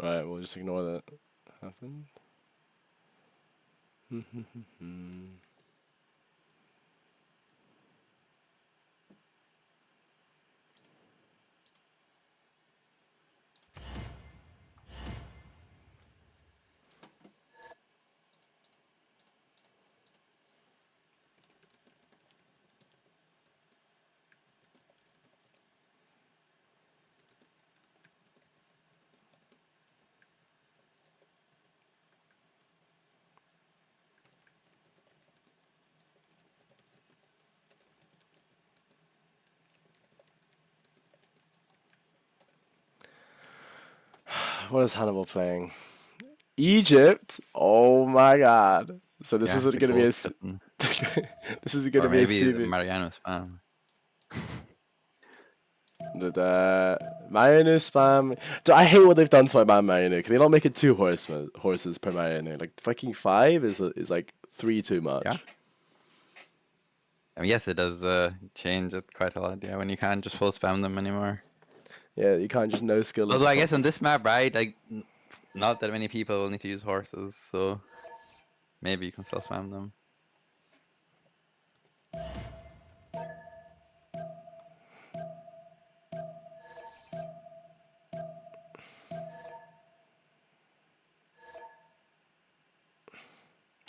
Right, we'll just ignore that happened. What is Hannibal playing? Egypt. Oh my god. So this Yeah, isn't the going to be a. gold kitten. This is going Or to be a maybe CV. Mariano spam. Marino spam. I hate what they've done to my man Marino. Can they not make it two horses per Marino? Like fucking five is like three too much. Yeah. I mean, yes, it does change it quite a lot. Yeah, when you can't just full spam them anymore. Yeah, you can't just no skill Although into I guess on something. this map, right, like not that many people will need to use horses, so maybe you can still spam them.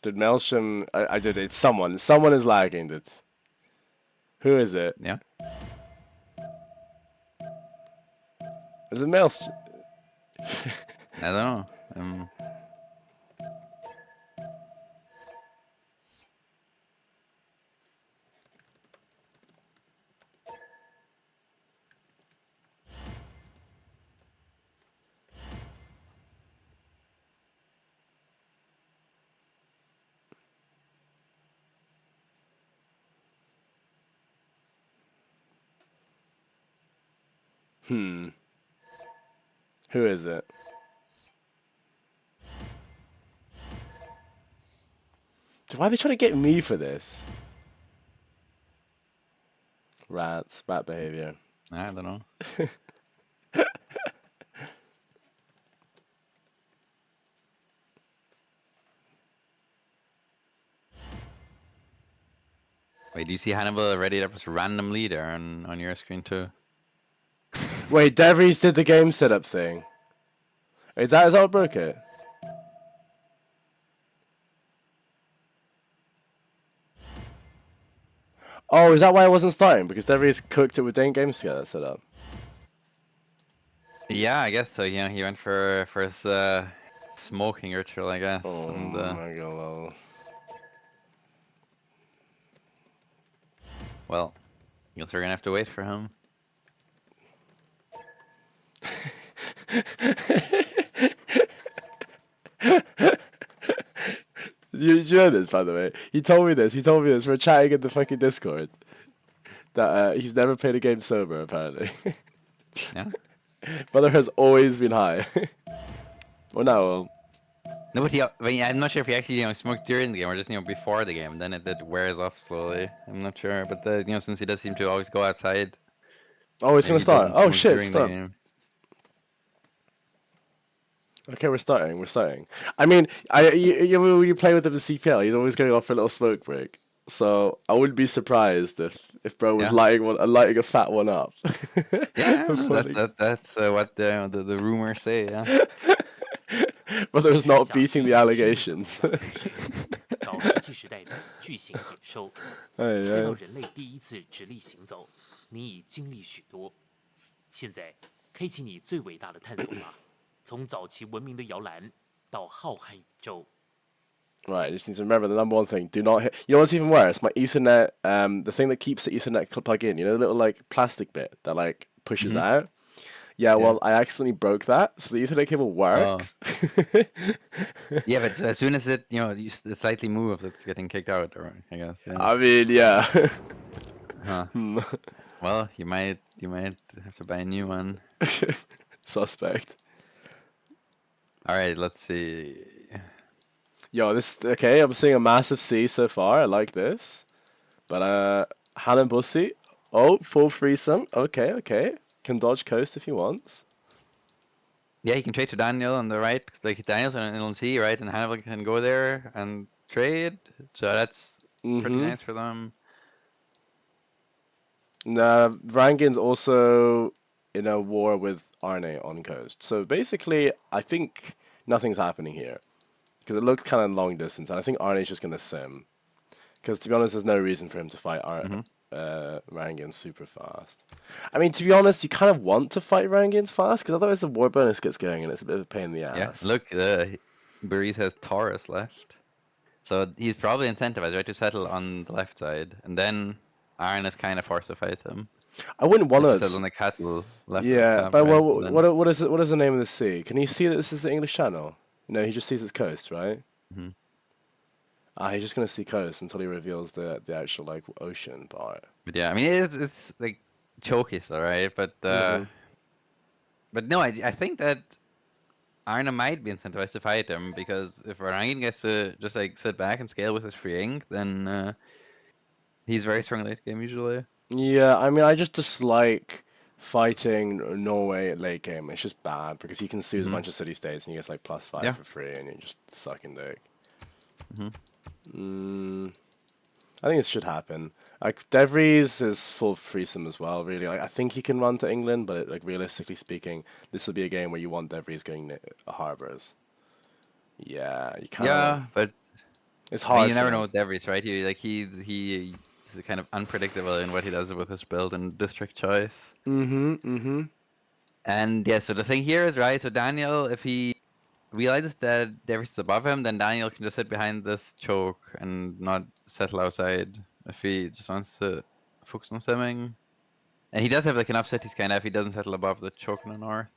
Did Maelstrom? I did it. Someone is lagging it. Who is it? Yeah. Is it Maelstrom? I don't know. Who is it? Why are they trying to get me for this? Rat behavior. I don't know. Wait, do you see Hannibal already? That was randomly there on your screen too. Wait, Devries did the game setup thing. Is that what broke it? Oh, is that why I wasn't starting? Because Devries cooked it with game setup. Yeah, I guess so. You know, he went for his smoking ritual, I guess. Oh And my god. well, I guess we're gonna have to wait for him. You know this, by the way. He told me this. We're chatting in the fucking Discord. That he's never played a game sober, apparently. Yeah. Brother has always been high. Well, no. No, but I'm not sure if he actually smoked during the game or just before the game. Then it wears off slowly. I'm not sure, but since he does seem to always go outside, Oh, it's maybe gonna he start. doesn't Oh smoke shit, during the start. game. Okay, we're starting. I mean, when you play with him in CPL, he's always going off for a little smoke break. So I wouldn't be surprised if bro was Yeah. lighting a fat one up. Yeah, that's what the rumors say. Yeah. Brother's not beating the allegations. 到石器时代的巨型野兽，直到人类第一次直立行走，你已经历许多。现在，开启你最伟大的探索吧，从早期文明的摇篮到浩瀚宇宙。 Right, you just need to remember the number one thing. Do not hit. You know what's even worse? My Ethernet, the thing that keeps the Ethernet plug in. You know the little like plastic bit that like pushes out. Yeah, well, I accidentally broke that, so the Ethernet cable works. Yeah, but as soon as it slightly moves, it's getting kicked out, or I guess. Yeah. I mean, yeah. Huh. Well, you might have to buy a new one. Suspect. All right, let's see. Yo, okay. I'm seeing a massive C so far. I like this, but Hanan Bussy. Oh, full threesome. Okay. Can dodge coast if he wants. Yeah, he can trade to Daniel on the right. Like Daniel's on LNC, right, and Hannibal can go there and trade. So that's pretty Mm-hmm. nice for them. Rangin's also in a war with Arne on coast. So basically, I think nothing's happening here. Because it looks kind of long distance, and I think Arne's just going to sim. Because to be honest, there's no reason for him to fight Rangin super fast. I mean, to be honest, you kind of want to fight Rangin fast, because otherwise the war bonus gets going, and it's a bit of a pain in the Yeah, ass. look, Breeze has Taurus left. So he's probably incentivized, right, to settle on the left side. And then Iron is kind of forced to fight him. I wouldn't want If he to. settles on the cattle left of his Yeah, camp, but right? what is it? What is the name of the sea? Can you see that this is the English Channel? No, he just sees its coast, right? Mm-hmm. He's just gonna see coast until he reveals the actual like ocean part. But yeah, I mean it's like chokies, all right. But Mm-hmm. but no, I think that Arna might be incentivized to fight him because if Rangin gets to just like sit back and scale with his free ink, then he's very strong late game usually. Yeah, I mean, I just dislike fighting Norway at late game. It's just bad because he can seize a Mm-hmm. bunch of city states and he gets like +5 Yeah. for free, and you're just sucking dick. Mm-hmm. I think this should happen. Like DeVries is full freesome as well. Really, like I think he can run to England, but like realistically speaking, this will be a game where you want DeVries going harbors. Yeah, you kind of want. Yeah, but It's I mean hard you for never know him. with Devries, right? He's kind of unpredictable in what he does with his build and district choice. Mm-hmm. Mm-hmm. And yeah, so the thing here is right. So Daniel, if he realizes that Davis is above him, then Daniel can just sit behind this choke and not settle outside if he just wants to focus on simming. And he does have like enough cities kind of if he doesn't settle above the choke in the north.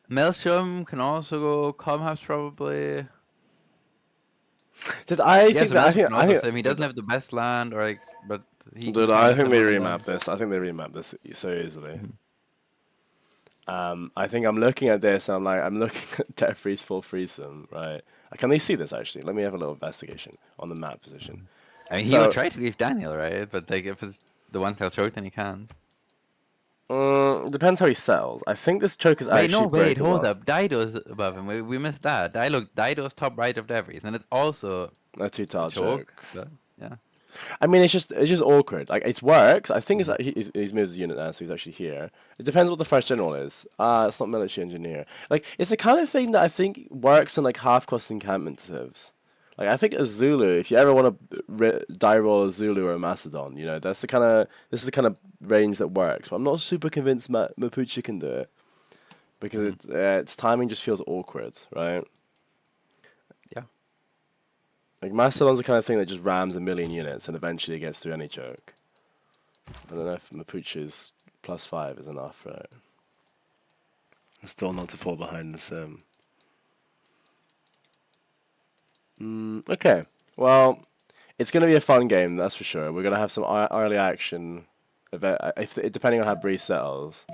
Maelstrom can also go Comhouse probably. Did I Yeah, think so that Maelstrom can I also think sim. He doesn't have the best land, or like, but he can dude, I kind of think sim they on the remap land. this. I think they remap this so easily. Mhm. I think I'm looking at this and I'm looking at Death Freeze full threesome, right? Can they see this actually? Let me have a little investigation on the map position. I mean, he would So, try to leave Daniel, right? But like, if it's the one tail choke, then he can't. depends how he settles. I think this choke is Wait, no, actually wait, hold breakable. up. Dido's above him. We missed that. Dido's top right of Devries, and it's also A a two-tile choke. choke. But yeah. I mean, it's just awkward. Like it works. I think Mhm. he's moved his unit now, so he's actually here. It depends what the first general is. It's not military engineer. Like it's the kind of thing that I think works in like half-cost encampment civs. Like I think a Zulu, if you ever want to die roll a Zulu or a Macedon, this is the kind of range that works. But I'm not super convinced Mapuche can do it because Mhm. its timing just feels awkward, right? Yeah. Like Mastodon's the kind of thing that just rams a million units and eventually gets through any choke. I don't know if Mapuche's +5 is enough, right? Still not to fall behind the sim. Okay, well, it's going to be a fun game, that's for sure. We're going to have some early action, depending on how Breeze settles.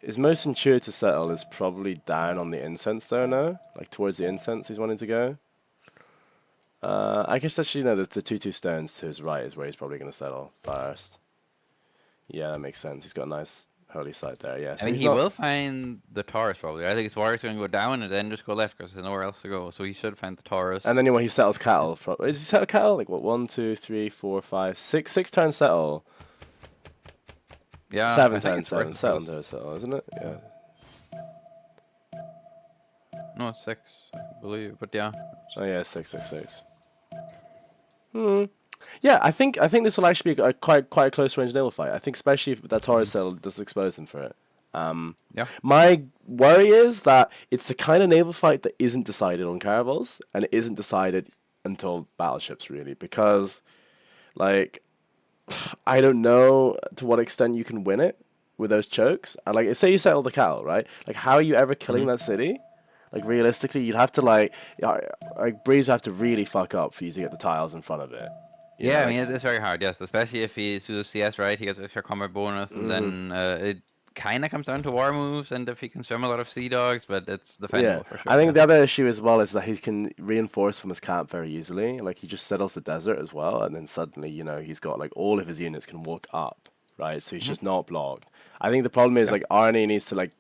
His most intuitive settle is probably down on the incense, though, no? Like towards the incense he's wanting to go. I guess actually, no, the 2/2 stones to his right is where he's probably going to settle first. Yeah, that makes sense. He's got a nice holy site there, yeah. I So mean, he's he not. will find the Taurus probably. I think his warrior's going to go down and then just go left because there's nowhere else to go. So he should find the Taurus. And then when he settles cattle, is he settle cattle? Like what? 1, 2, 3, 4, 5, 6. 6 turn settle. Yeah, 7 I think turn it's worth seven. it 7 because turn settle, isn't it? Yeah. no, it's 6, I believe. But yeah. Oh yeah, 6, 6, 6. Yeah, I think this will actually be a quite a close range naval fight. I think especially if that Taurus settle does expose him for it. Yeah. My worry is that it's the kind of naval fight that isn't decided on caravels and it isn't decided until battleships really because like I don't know to what extent you can win it with those chokes. And like say you settle the cattle, right? Like how are you ever killing that city? Like realistically, you'd have to like Breeze would have to really fuck up for you to get the tiles in front of it. Yeah, I Like mean, it's very hard, yes. Especially if he uses CS, right? He gets extra combat bonus, and then it kind of comes down to war moves and if he can swim a lot of sea dogs, but it's yeah, defendable for I sure, think yeah. the other issue as well is that he can reinforce from his camp very easily. Like he just settles the desert as well, and then suddenly he's got like all of his units can walk up. right? So he's just not blocked. I think the problem is like Arnie needs to like.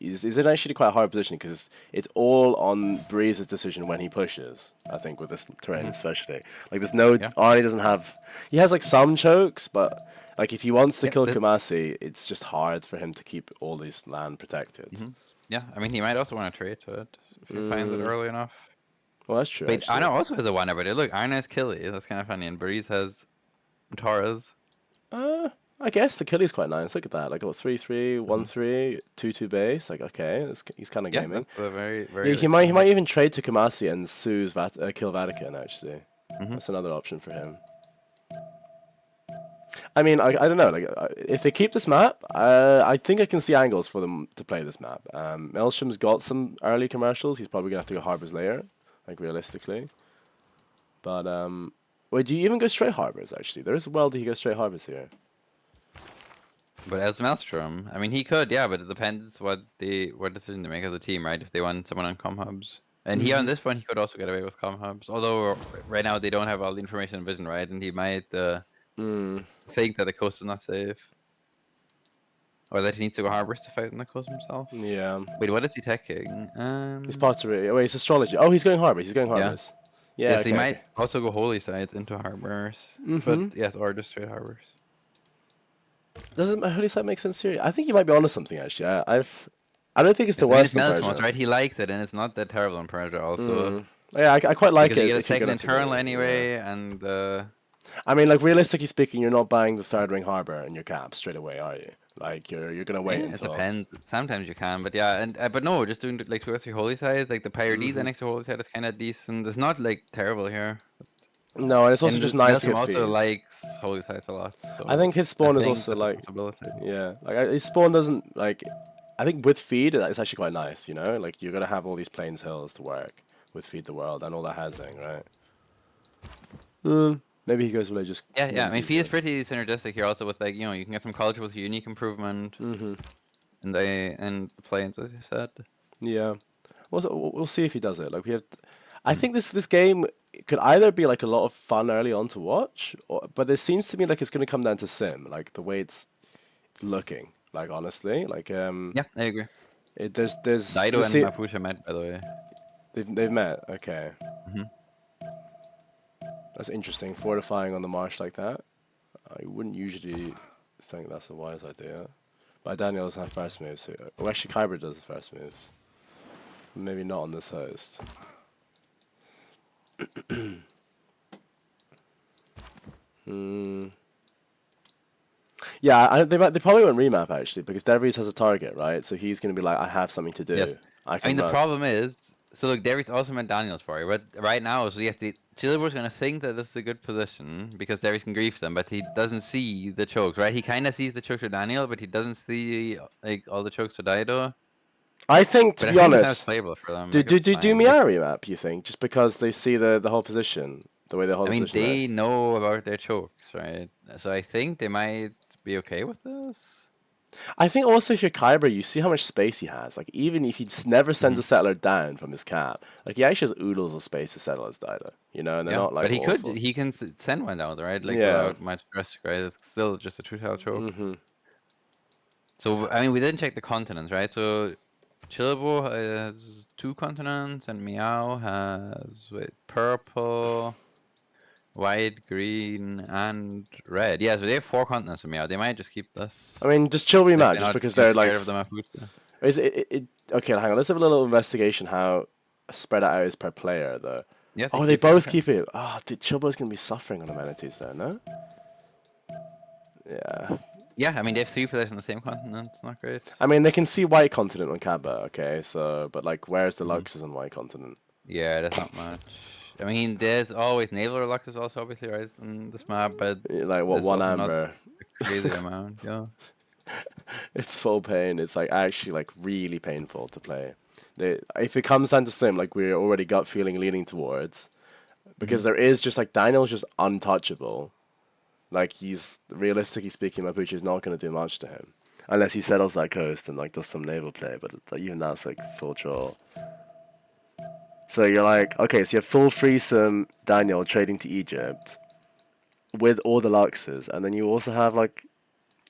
Is it actually quite a hard position because it's all on Breeze's decision when he pushes. I think with this terrain especially, like there's no Arnie doesn't have. He has like some chokes, but like if he wants to kill Kamasi, it's just hard for him to keep all these land protected. Yeah, I mean he might also want to trade to it if he finds it early enough. Well, that's true. Wait, Actually. Arno also has a one but look, Arno has Killy. That's kind of funny, and Breeze has Torres. I guess the killy's quite nice. Look at that. Like, 3-3, 1-3, 2-2 base. Like, okay, he's kind of gaming. That's a very, very. Yeah, he might even trade to Kamasi and Sue's kill Vatican. Actually, that's another option for him. I mean, I don't know. Like, if they keep this map, I think I can see angles for them to play this map. Maelstrom's got some early commercials. He's probably gonna have to go Harbor's Lair, like realistically. But wait, do you even go straight Harbors? Actually, there is a world that he goes straight Harbors here. But as Maelstrom, I mean, he could, yeah, but it depends what decision they make as a team, right? If they want someone on comm hubs, and he on this point he could also get away with comm hubs. Although right now they don't have all the information and vision, right? And he might think that the coast is not safe, or that he needs to go harbors to fight on the coast himself. Yeah. Wait, what is he teching? He's Pottery. Wait, it's astrology. Oh, he's going Harbors. He's going Harbors. Yeah. Yes, he might also go holy sites into harbors, but yes, or just straight harbors. Doesn't holy site make sense here? I think you might be onto something actually. I don't think it's the worst. It's right? He likes it, and it's not that terrible in Persia also. Yeah, I quite like it. You get a second internal anyway, and. I mean, like realistically speaking, you're not buying the third ring harbor in your cap straight away, are you? Like you're gonna wait until. It depends. Sometimes you can, but yeah, and but no, just doing like 2 or 3 holy sites, like the Pyre next to holy site is kind of decent. It's not like terrible here. No, and it's also just nice to get also likes holy sites a lot. So I think his spawn is also like his spawn doesn't like. I think with feed it's actually quite nice, you know. Like you're gonna have all these plains hills to work with feed the world and all that housing, right? Maybe he goes religious. Yeah. I mean, feed is pretty synergistic here also with like you can get some culture with unique improvement. And the plains, as you said. Yeah, we'll see if he does it. Like we have. I think this game could either be like a lot of fun early on to watch, but there seems to me like it's going to come down to sim, like the way it's looking. Like honestly, like Yeah, I agree. There's Dido and Mapuche met, by the way. They've met. Okay. That's interesting. Fortifying on the marsh like that. I wouldn't usually think that's a wise idea. But Daniel doesn't have first moves. So, well, actually, Kyber does the first moves. Maybe not on this host. Yeah, they probably won't remap actually because Devries has a target, right? So he's going to be like, I have something to do. Yes. I mean, the problem is, so look, Devries also meant Daniel's for you, but right now, so yes, Chillibor's going to think that this is a good position because Devries can grief them, but he doesn't see the chokes, right? He kind of sees the chokes for Daniel, but he doesn't see like all the chokes for Dido. I think, to be honest, playable for them. Do Meow remap, you think? Just because they see the whole position, the way the whole position I mean, they know about their chokes, right? So I think they might be okay with this. I think also if you're Kyber, you see how much space he has. Like, even if he never sends a settler down from his cap, like, he actually has oodles of space to settle his Dido, you know? And they're not, like, but he can send one down, right? Like, without much stress, right? It's still just a two-tail choke. So, I mean, we didn't check the continents, right? So, Chillibo has 2 continents, and Meow has purple, white, green, and red. Yeah, so they have 4 continents in Meow. They might just keep this. I mean, just chill remap, just because they're like. Of them is it okay? Hang on. Let's have a little investigation. How spread out is per player, though. Yeah. They both keep it. Oh, dude, Chilbo's gonna be suffering on amenities, though. No. Yeah. Yeah, I mean they have 3 players on the same continent. It's not great. I mean, they can see white continent on Kaba. Okay, so but like, where's the Luxes on white continent? Yeah, that's not much. I mean, there's always naval Luxes also, obviously, right, on this map, but like what, 1 amber? A crazy amount, yeah. It's full pain. It's like actually like really painful to play. If it comes down to sim, like we're already gut feeling leaning towards, because there is just like Daniel's just untouchable. Like he's realistically speaking, Mapuche is not going to do much to him unless he settles that coast and like does some naval play. But even that's like full troll. So you're like, okay, so you have full threesome Daniel trading to Egypt with all the Luxes, and then you also have like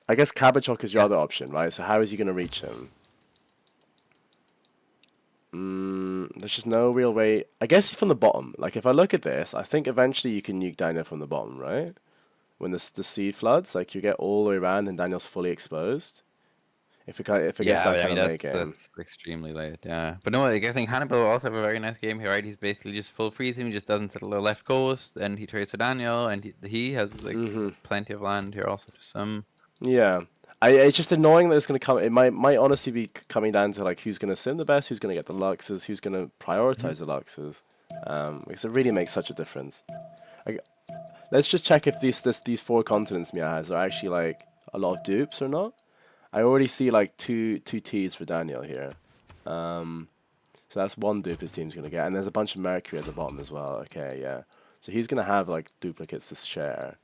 I guess Kabachok is your other option, right? So how is he going to reach him? There's just no real way. I guess from the bottom. Like, if I look at this, I think eventually you can nuke Daniel from the bottom, right? When the seed floods, like, you get all the way around and Daniel's fully exposed. If it gets that kind of late game. That's extremely late, yeah. But no, like, I think Hannibal will also have a very nice game here, right? He's basically just full freezing, he just doesn't settle the left coast, and he trades to Daniel, and he has like plenty of land here also to some. Yeah. It's just annoying that it's going to come. It might honestly be coming down to like who's going to sim the best, who's going to get the luxes, who's going to prioritize the luxes. Because it really makes such a difference. Like, let's just check if these 4 continents Meow has are actually like a lot of dupes or not. I already see like two T's for Daniel here. So that's 1 dupe his team's going to get. And there's a bunch of Mercury at the bottom as well. Okay, yeah. So he's going to have like duplicates to share.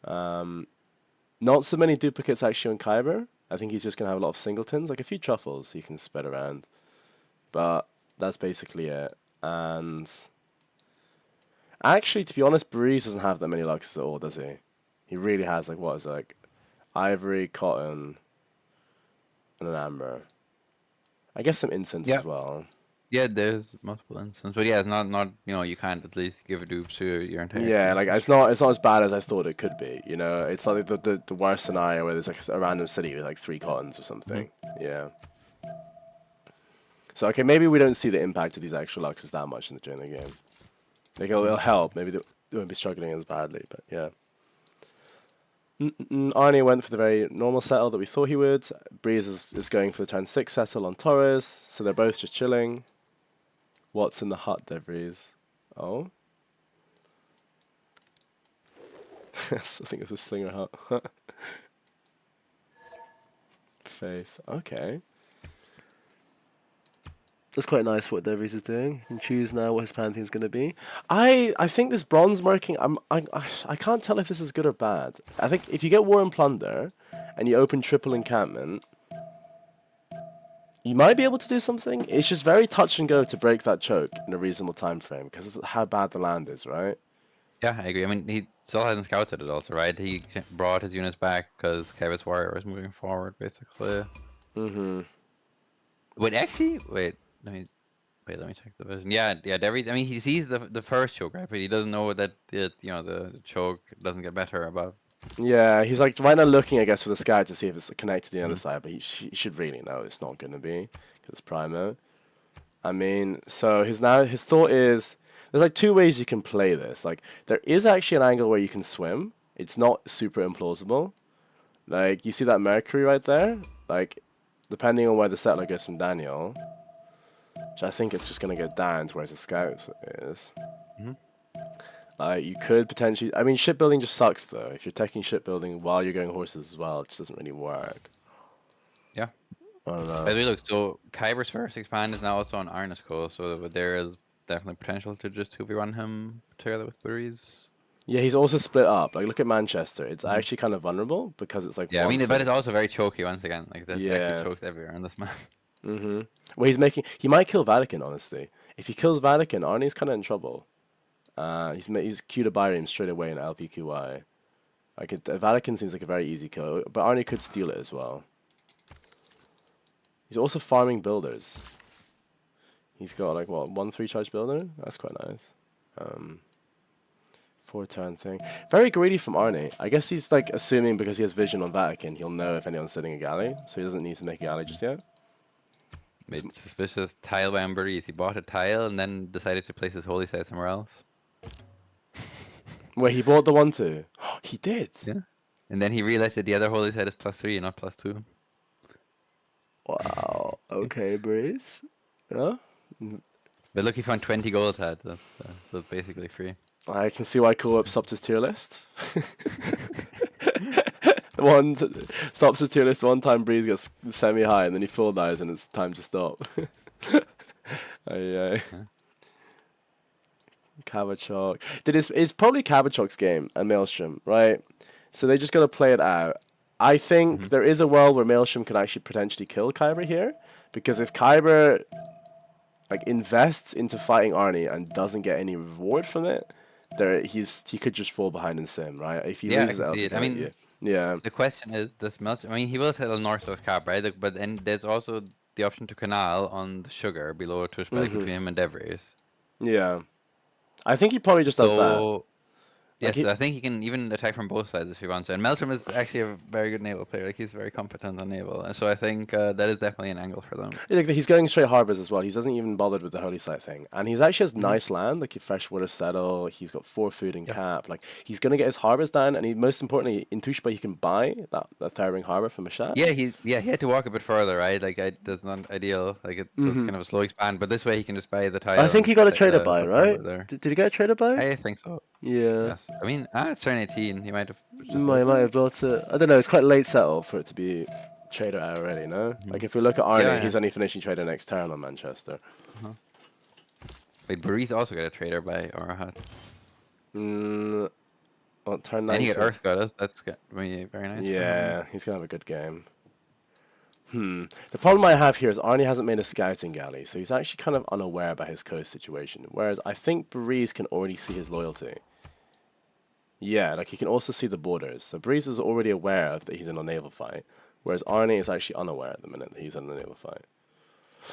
Not so many duplicates actually on Kyber. I think he's just going to have a lot of singletons. Like a few truffles he can spread around. But that's basically it. And actually, to be honest, Breeze doesn't have that many luxes at all, does he? He really has like, what is it, like ivory, cotton, and an amber. I guess some incense as well. Yeah, there's multiple instances, but yeah, it's not you can't at least give a dupe to your entire team. Like it's not as bad as I thought it could be. You know, it's like the worst scenario where there's like a random city with like 3 cottons or something. Yeah. So okay, maybe we don't see the impact of these extra luxes that much during the game. Like it'll help. Maybe they won't be struggling as badly, but yeah. Arnie went for the very normal settle that we thought he would. Breeze is going for the turn 6 settle on Torres, so they're both just chilling. What's in the hut there, Breeze? Oh? I think it was a slinger hut. Faith. Okay. That's quite nice what Devries is doing. You can choose now what his pantheon's going to be. I think this bronze marking, I can't tell if this is good or bad. I think if you get War and Plunder and you open triple encampment, you might be able to do something. It's just very touch and go to break that choke in a reasonable time frame because of how bad the land is, right? Yeah, I agree. I mean, he still hasn't scouted it also, right? He brought his units back because Kyber's warrior was moving forward, basically. Wait, actually, let me check the vision. Yeah, Devries. I mean, he sees the first choke, right? But he doesn't know that the choke doesn't get better above. Yeah, he's like right now looking, I guess, for the sky to see if it's connected to the other side, but he should really know it's not going to be because it's Primo. I mean, so his thought is there's like 2 ways you can play this. Like there is actually an angle where you can swim. It's not super implausible. Like you see that Mercury right there. Like depending on where the settler goes from Daniel, which I think it's just going to get down to where the scout is. You could potentially... I mean, shipbuilding just sucks, though. If you're taking shipbuilding while you're going horses as well, it just doesn't really work. Yeah. I don't know. As we look, so Kyber's first expand is now also on Arnis Coast, so there is definitely potential to just 2v1 him together with Breeze. Yeah, he's also split up. Like, look at Manchester. It's actually kind of vulnerable because it's like... Yeah, I mean, but it's also very choky once again. Like, there's actually chokes everywhere on this map. Well, he might kill Vatican, honestly. If he kills Vatican, Arnie's kind of in trouble. He's queued a Barium straight away in LPQY. Like Vatican seems like a very easy kill, but Arnie could steal it as well. He's also farming builders. He's got like what 1/3 charge builder. That's quite nice. 4-turn thing. Very greedy from Arnie. I guess he's like assuming because he has vision on Vatican, he'll know if anyone's sitting a galley, so he doesn't need to make a galley just yet. Made suspicious tile by Breeze. He bought a tile and then decided to place his holy site somewhere else. Wait, he bought the 1/2. He did. Yeah. And then he realized that the other holy site is +3 and not +2. Wow. Okay, Breeze. Yeah. But look, he found 20 gold had. So it's basically free. I can see why Co-op stopped his tier list. One stops his tier list one time, Breeze gets semi-high, and then he full dies, and it's time to stop. Kabachok. It's probably Kabachok's game and Maelstrom, right? So they just got to play it out. I think there is a world where Maelstrom could actually potentially kill Kyber here, because if Kyber like invests into fighting Arnie and doesn't get any reward from it, he could just fall behind in sim, right? If he loses I can see it. I mean, Yeah. The question is, does Maelstrom... I mean, he will settle north-south cap, right? Like, but then there's also the option to canal on the sugar below Tushbag between him and Devries. Yeah. I think he probably just does that. So... Like Yes, I think he can even attack from both sides if he wants to. And Maelstrom is actually a very good naval player. Like, he's very competent on naval. And so I think that is definitely an angle for them. like, he's going straight harbors as well. He doesn't even bothered with the holy site thing. And he's actually has nice land, like a freshwater settle. He's got 4 food and cap. Like, he's going to get his harbors down. And most importantly, in Tushba, he can buy that third ring harbor from Mashat. Yeah, he had to walk a bit further, right? Like, that's not ideal. Like, it was kind of a slow expand. But this way, he can just buy the tile. I think he got a trader buy, put right? harbor there. Did he get a trader buy? I think so. Yeah. Yes. I mean, it's turn 18. He might have... He might have built it. I don't know. It's quite late settle for it to be trader out already, no? Like, if we look at Arnie, Yeah. he's only finishing trader next turn on Manchester. Wait, Breeze also got a trader by Orahat. Well, turn 19. And he got Earth Goddess. That's got very nice. For him. Yeah, he's going to have a good game. The problem I have here is Arnie hasn't made a scouting galley, so he's actually kind of unaware about his coast situation. Whereas I think Breeze can already see his loyalty. Yeah, like he can also see the borders. So Breeze is already aware of that he's in a naval fight, whereas Arnie is actually unaware at the minute that he's in a naval fight.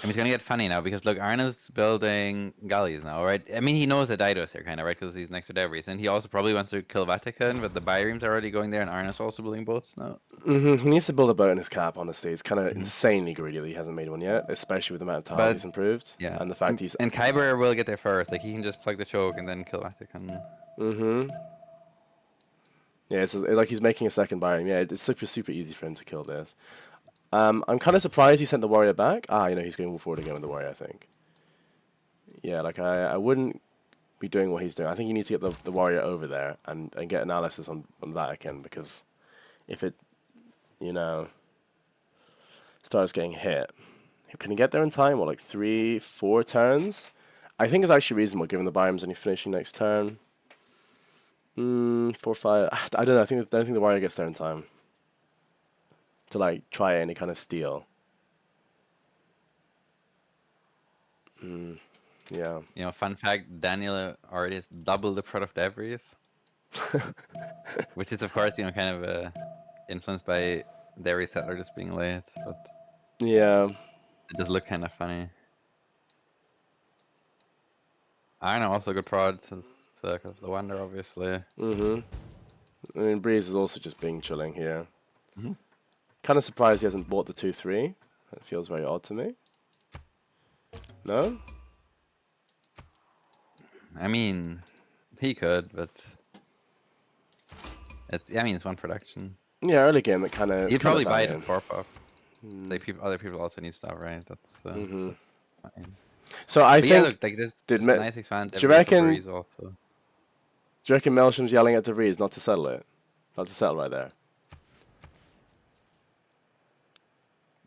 And he's gonna get funny now because look, Arna's building galleys now, right? I mean, he knows that Dido's here, kind of, right? Because he's next to Devries, and he also probably wants to kill Vatican, but the Bireams are already going there, and Arna's also building boats now. He needs to build a boat in his cap, honestly. It's kind of insanely greedy that he hasn't made one yet, especially with the amount of tiles he's improved. Yeah. And the fact he's... And Kyber will get there first. Like, he can just plug the choke and then kill Vatican. Yeah, it's like he's making a second Biream. Yeah, it's super easy for him to kill this. I'm kind of surprised he sent the warrior back. He's going forward again with the warrior, I think. Yeah, like, I wouldn't be doing what he's doing. I think he needs to get the warrior over there and get analysis on Vatican, because if it, starts getting hit, can he get there in time? What, like 3-4 turns? I think it's actually reasonable, given the Biream's only finishing next turn. 4-5. I don't know. I don't think the warrior gets there in time to like try any kind of steal. Yeah. Fun fact: Daniel already has double the product of Devries, which is of course kind of influenced by Devries settler just being late, but yeah, it does look kind of funny. Arna also good prod since the Wonder, obviously. I mean, Breeze is also just being chilling here. Kind of surprised he hasn't bought the 2-3. That feels very odd to me. No? I mean, he could, but it's one production. Yeah, early game that kind of. He'd probably buy it in 4-puff. Like other people also need stuff, right? That's fine. So I think. Yeah, look, like this nice expand. Do you reckon Melshem's yelling at DeVries not to settle it? Not to settle right there?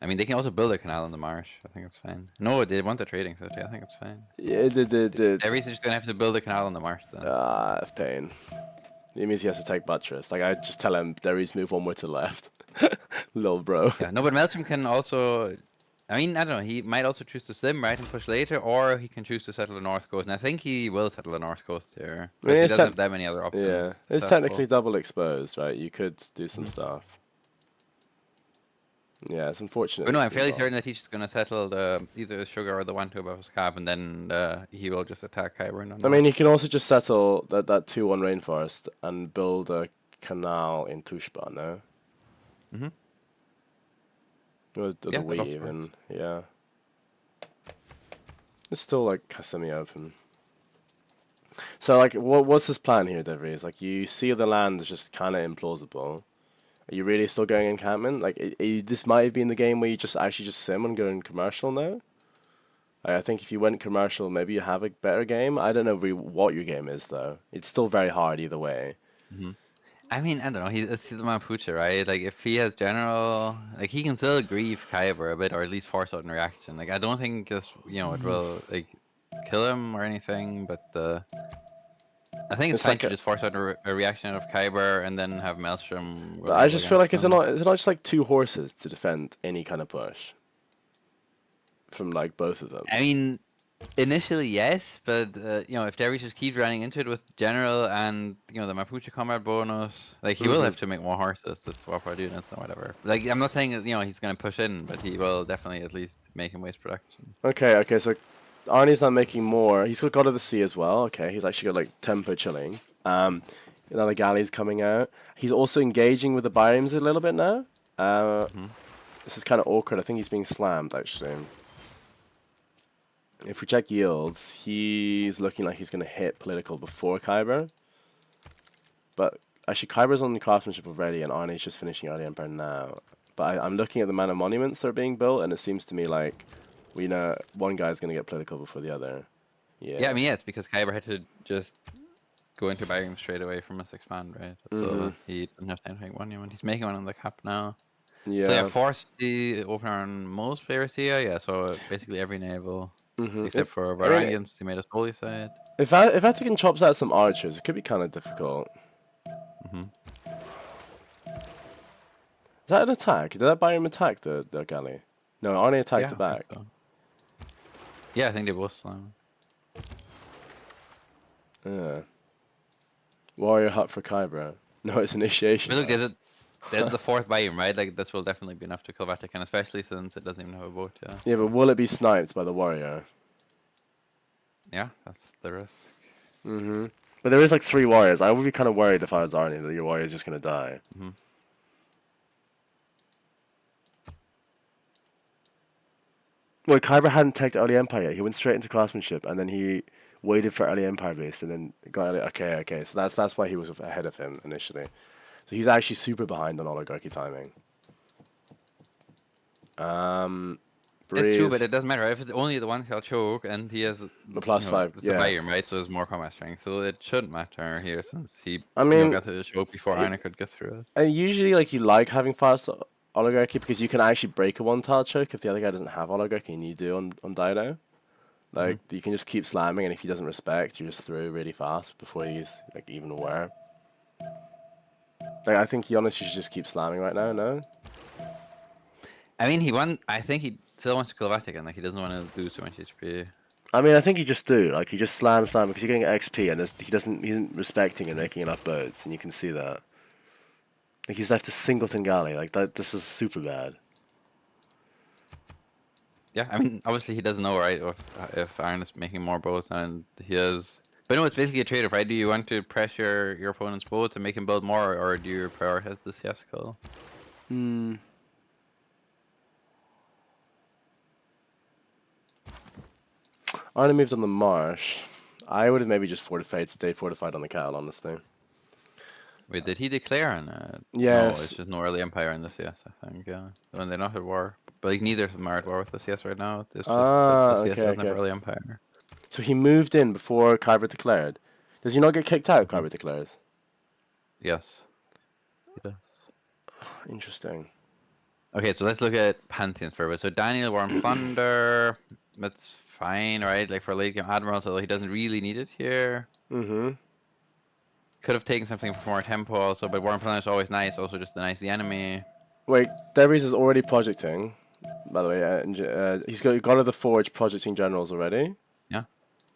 I mean, they can also build a canal in the marsh. I think it's fine. No, they want the trading, so I think it's fine. Yeah, Everybody's just gonna have to build a canal in the marsh then. That's pain. It means he has to take buttress. Like, I just tell him, Darius, move one more to the left. Little bro. Yeah, no, but Meltram can also... I mean, I don't know. He might also choose to sim, right, and push later, or he can choose to settle the north coast. And I think he will settle the north coast here. Because he doesn't have that many other options. Yeah, it's technically double exposed, right? You could do some stuff. Yeah, it's unfortunate. But no, I'm fairly certain that he's just going to settle either the sugar or the 1-2 above his cap, and then he will just attack Kyburn. I mean, he can also just settle that 2-1 rainforest and build a canal in Tushba, no? Or the weave, and yeah. It's still like semi-open. So, like, what's his plan here, DeVries? Like, you see the land is just kind of implausible. Are you really still going encampment? Like, this might have been the game where you just sim and go in commercial now. Like, I think if you went commercial, maybe you have a better game. I don't know what your game is, though. It's still very hard either way. I mean, I don't know. It's the Mapuche, right? Like, if he has general... Like, he can still grieve Kyber a bit, or at least force out a reaction. Like, I don't think it will, like, kill him or anything, but... I think it's fine to just force out a reaction of Kyber and then have Maelstrom... But I just feel like is it not just like 2 horses to defend any kind of push? From like both of them. I mean, Initially, yes, but if Derry just keeps running into it with General and the Mapuche combat bonus, like he will have to make more horses to swap out units and whatever. Like I'm not saying that he's gonna push in, but he will definitely at least make him waste production. Okay, so Arnie's not making more. He's got God of the Sea as well. Okay, he's actually got like tempo chilling. Another galley's coming out. He's also engaging with the biomes a little bit now. This is kind of awkward. I think he's being slammed actually. If we check yields, he's looking like he's going to hit political before Kyber. But actually, Kyber's on the craftsmanship already, and Arnie's just finishing Early Empire now. But I'm looking at the amount of monuments that are being built, and it seems to me like we know one guy's going to get political before the other. Yeah, I mean, it's because Kyber had to just go into Byram straight away from his expand, right? So he didn't have time to make monument. He's making one on the cap now. Yeah. So forced the opener on most players here. Yeah, so basically every naval, except for Varangians, he made a holy side. If Vatican chops out some archers, it could be kind of difficult. Is that an attack? Did that Byram attack the galley? No, Arnie attacked it back. So. Yeah, I think they both slammed. Yeah. Warrior hut for Kyber. No, it's initiation. But look, there's the fourth biome, right? Like this will definitely be enough to kill Vatican, especially since it doesn't even have a boat. Yeah. Yeah, but will it be sniped by the warrior? Yeah, that's the risk. But there is like 3 warriors. I would be kind of worried if I was Arnie that your warrior's just gonna die. Well, Kyber hadn't teched Early Empire yet. He went straight into craftsmanship, and then he waited for Early Empire base, and then got okay. So that's why he was ahead of him initially. So he's actually super behind on oligarchy timing. It's true, but it doesn't matter. If it's only the one shall choke, and he has the +5, it's a Bayern, right? So it's more combat strength. So it shouldn't matter here since he got to the choke before Arne could get through it. And usually, like, you like having fast oligarchy because you can actually break a 1-tile choke if the other guy doesn't have oligarchy and you do on Dido. Like, you can just keep slamming, and if he doesn't respect, you just through really fast before he's like even aware. Like, I think he honestly should just keep slamming right now. No. I mean, I think he still wants to kill Vatican. Like, he doesn't want to lose too much HP. I mean, I think he just do. Like, he just slam because you're getting XP, and he isn't respecting and making enough boats, and you can see that. Like, he's left a singleton galley. Like, that. This is super bad. Yeah, I mean, obviously he doesn't know, right, if Iron is making more boats, and he is. But no, it's basically a trade-off, right? Do you want to pressure your opponent's boats and make him build more, or do you prioritize the CS call? Arne moved on the marsh. I would have maybe just stayed fortified on the cattle, honestly. Wait, did he declare on it? Yes. No, it's just no early empire in the CS, I think, yeah. When they're not at war. But like, neither of them are at war with the CS right now. It's just the CS doesn't have early empire. So he moved in before Kyber declared. Does he not get kicked out if Kyber declares? Yes. He does. Interesting. Okay, so let's look at Pantheon's purpose. So Daniel, Warm Thunder, that's fine, right? Like for late game admirals, although he doesn't really need it here. Could have taken something for more tempo also, but Warm Thunder is always nice, also just denies the enemy. Wait, Debris is already projecting, by the way. He's got God of the Forge projecting generals already. Yeah.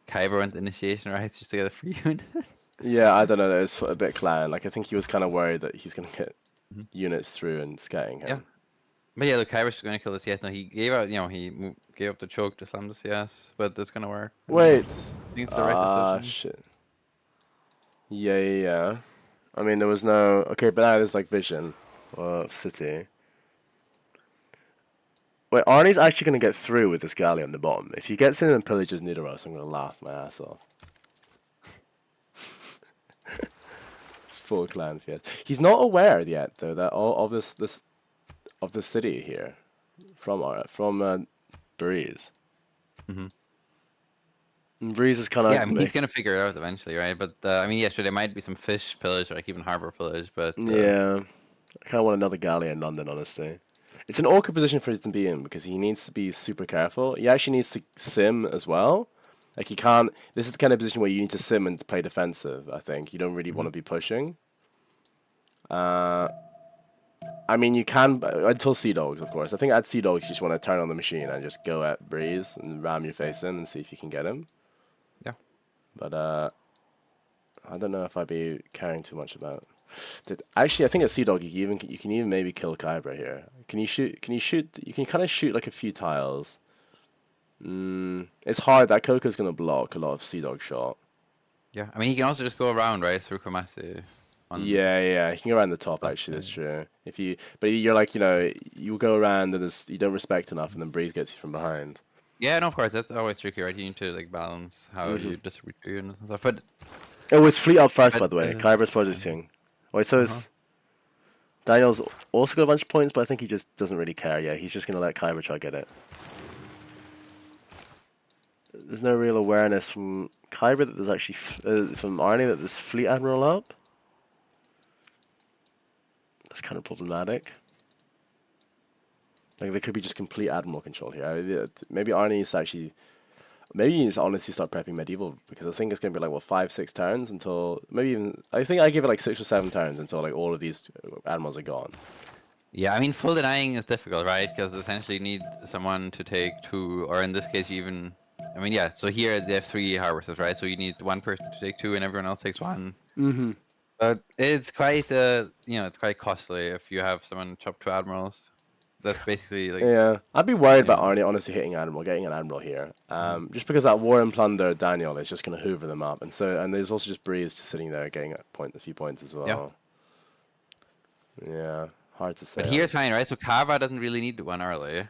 Kyber went initiation rights just to get a free unit. Yeah, I don't know. It's a bit clan. Like, I think he was kind of worried that he's going to get units through and scatting him. Yeah. But yeah, look, Kyber's going to kill the CS. No, he gave out, he gave up the choke to slam the CS, but it's going to work. Wait. I think it's the right decision. Shit. Yeah. I mean, there was no... Okay, but now there's, like, vision of city. Wait, Arnie's actually going to get through with this galley on the bottom. If he gets in and pillages Nidaros, I'm going to laugh my ass off. Full clan fiat. He's not aware yet, though, that all of this of the city here from Breeze. Breeze is kind of... Yeah, I mean, he's going to figure it out eventually, right? But, I mean, yeah, sure, there might be some fish pillage or like even harbor pillage, but... Yeah. I kind of want another galley in London, honestly. It's an awkward position for him to be in because he needs to be super careful. He actually needs to sim as well. Like, he can't... This is the kind of position where you need to sim and play defensive, I think. You don't really want to be pushing. I mean, you can until Sea Dogs, of course. I think at Sea Dogs, you just want to turn on the machine and just go at Breeze and ram your face in and see if you can get him. Yeah. But I don't know if I'd be caring too much about. Actually, I think at Sea Dog, you can even maybe kill Kyber here. Can you shoot? Can you shoot? You can kind of shoot like a few tiles. It's hard. That Coco's gonna block a lot of Sea Dog shot. Yeah, I mean, you can also just go around, right, through Kamasi. Yeah, you can go around the top. Actually, that's true. But you're like, you go around and you don't respect enough, and then Breeze gets you from behind. Yeah, no, of course, that's always tricky, right? You need to like balance how you distribute your units and stuff. But Oh, it's fleet up first, but, by the way. Kyber's projecting. Wait, so is Daniel's also got a bunch of points, but I think he just doesn't really care. Yeah, he's just gonna let Kyber try get it. There's no real awareness from Kyber that there's actually from Arnie that there's fleet admiral up. That's kind of problematic. Like there could be just complete admiral control here. Maybe Arnie needs to actually. Maybe you need to honestly start prepping medieval because I think it's gonna be like 5-6 turns until maybe even. I think I give it like 6 or 7 turns until like all of these admirals are gone. yeah, I mean, full denying is difficult, right? Because essentially you need someone to take 2, or in this case, you even. I mean, yeah. So here they have 3 harvesters, right? So you need one person to take 2, and everyone else takes 1. But it's quite, it's quite costly if you have someone chop 2 admirals. That's basically like. Yeah, I'd be worried about Arnie honestly hitting admiral, getting an admiral here. Just because that war and plunder Daniel is just gonna hoover them up, and there's also just Breeze just sitting there getting a few points as well. Yeah, hard to say. But here's fine, right? So Kava doesn't really need 1 early.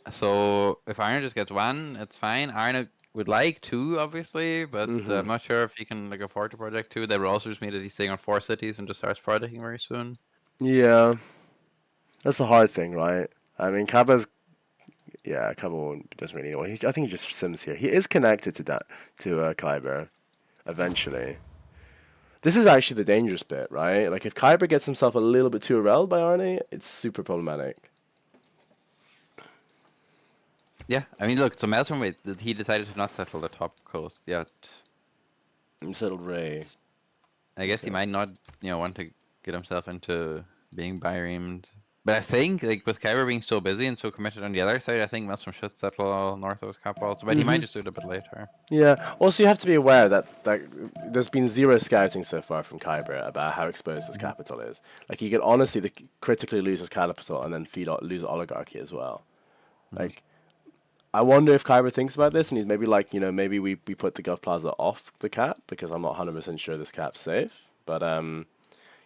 So if Arne just gets 1, it's fine. Arne would like 2, obviously, but I'm not sure if he can like afford to project 2. That would also just mean that he's staying on 4 cities and just starts projecting very soon. Yeah, that's the hard thing, right? I mean, Kava doesn't really know. I think he just sims here. He is connected to Kyber, eventually. This is actually the dangerous bit, right? Like if Kyber gets himself a little bit too aroused by Arnie, it's super problematic. Yeah, I mean, look. So Maelstrom, he decided to not settle the top coast yet. Settled Ray. I guess he might not, want to get himself into being bi-reamed. But I think, like, with Kyber being so busy and so committed on the other side, I think Maelstrom should settle Northwest Capital also, but he might just do it a bit later. Yeah. Also, you have to be aware that there's been 0 scouting so far from Kyber about how exposed his capital is. Like, he could honestly critically lose his capital and then lose oligarchy as well. Like, I wonder if Kyber thinks about this and he's maybe like, maybe we put the Gulf Plaza off the cap because I'm not 100% sure this cap's safe. But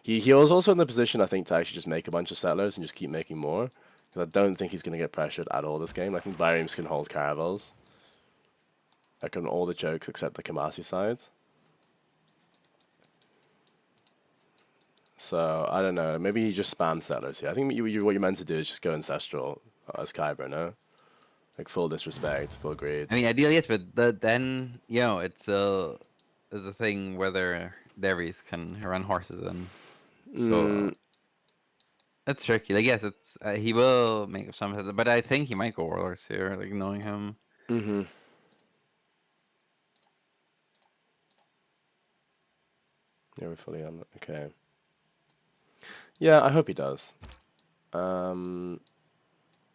he was also in the position, I think, to actually just make a bunch of settlers and just keep making more. Because I don't think he's going to get pressured at all this game. I think Bireems can hold caravels. Like on all the jokes except the Kamasi side. So, I don't know. Maybe he just spams settlers here. I think what you're meant to do is just go Ancestral as Kyber, no? Like full disrespect, full greed. I mean, ideally, yes, but then, it's a thing whether Devis can run horses in. So it's tricky. Like, yes, it's he will make some sense, but I think he might go Warlords here, like knowing him. Yeah, we're fully on. Okay. Yeah, I hope he does.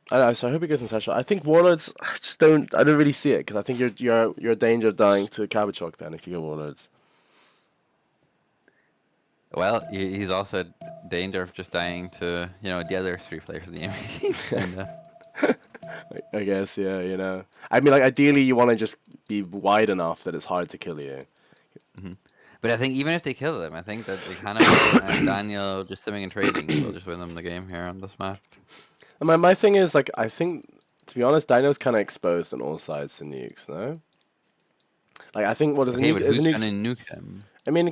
I don't know, so I hope he goes Ancestral. I think Warlords, I don't really see it because I think you're a danger of dying to Cabbage then if you go Warlords. Well, he's also in danger of just dying to, the other 3 players in the NPC. I guess, yeah, I mean, like, ideally, you want to just be wide enough that it's hard to kill you. But I think even if they kill them, I think that Hannibal and Daniel just simming and trading will just win them the game here on this map. And my thing is, like, I think, to be honest, Daniel's kind of exposed on all sides to nukes, no? Like, I think, what is a nuke? Who's going to nuke him? I mean,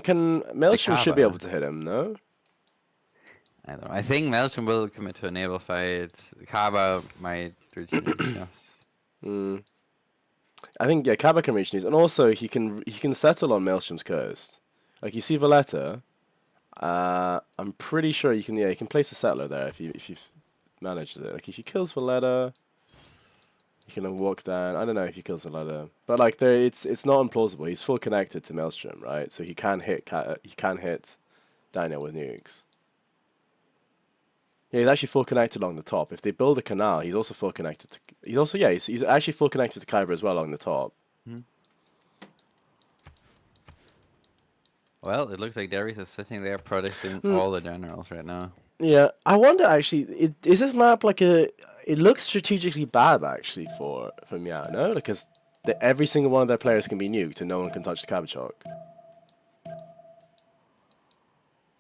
Maelstrom should be able to hit him, no? I don't know. I think Maelstrom will commit to a naval fight. Kaba might reach nukes, yes. I think, yeah, Kaba can reach nukes. And also, he can settle on Maelstrom's coast. Like, you see Valletta, I'm pretty sure you can place a settler there if you manage it. Like, if he kills Valletta, you can walk down. I don't know if he kills Valletta, but like it's not implausible. He's full connected to Maelstrom, right? So he can hit Daniel with nukes. Yeah, he's actually full connected along the top. If they build a canal, he's also full connected to. He's also he's actually full connected to Kyber as well along the top. Well, it looks like Darius is sitting there protesting all the generals right now. Yeah, I wonder actually, is this map like a? It looks strategically bad actually for Meow, no? Because every single one of their players can be nuked and no one can touch the Cabbage.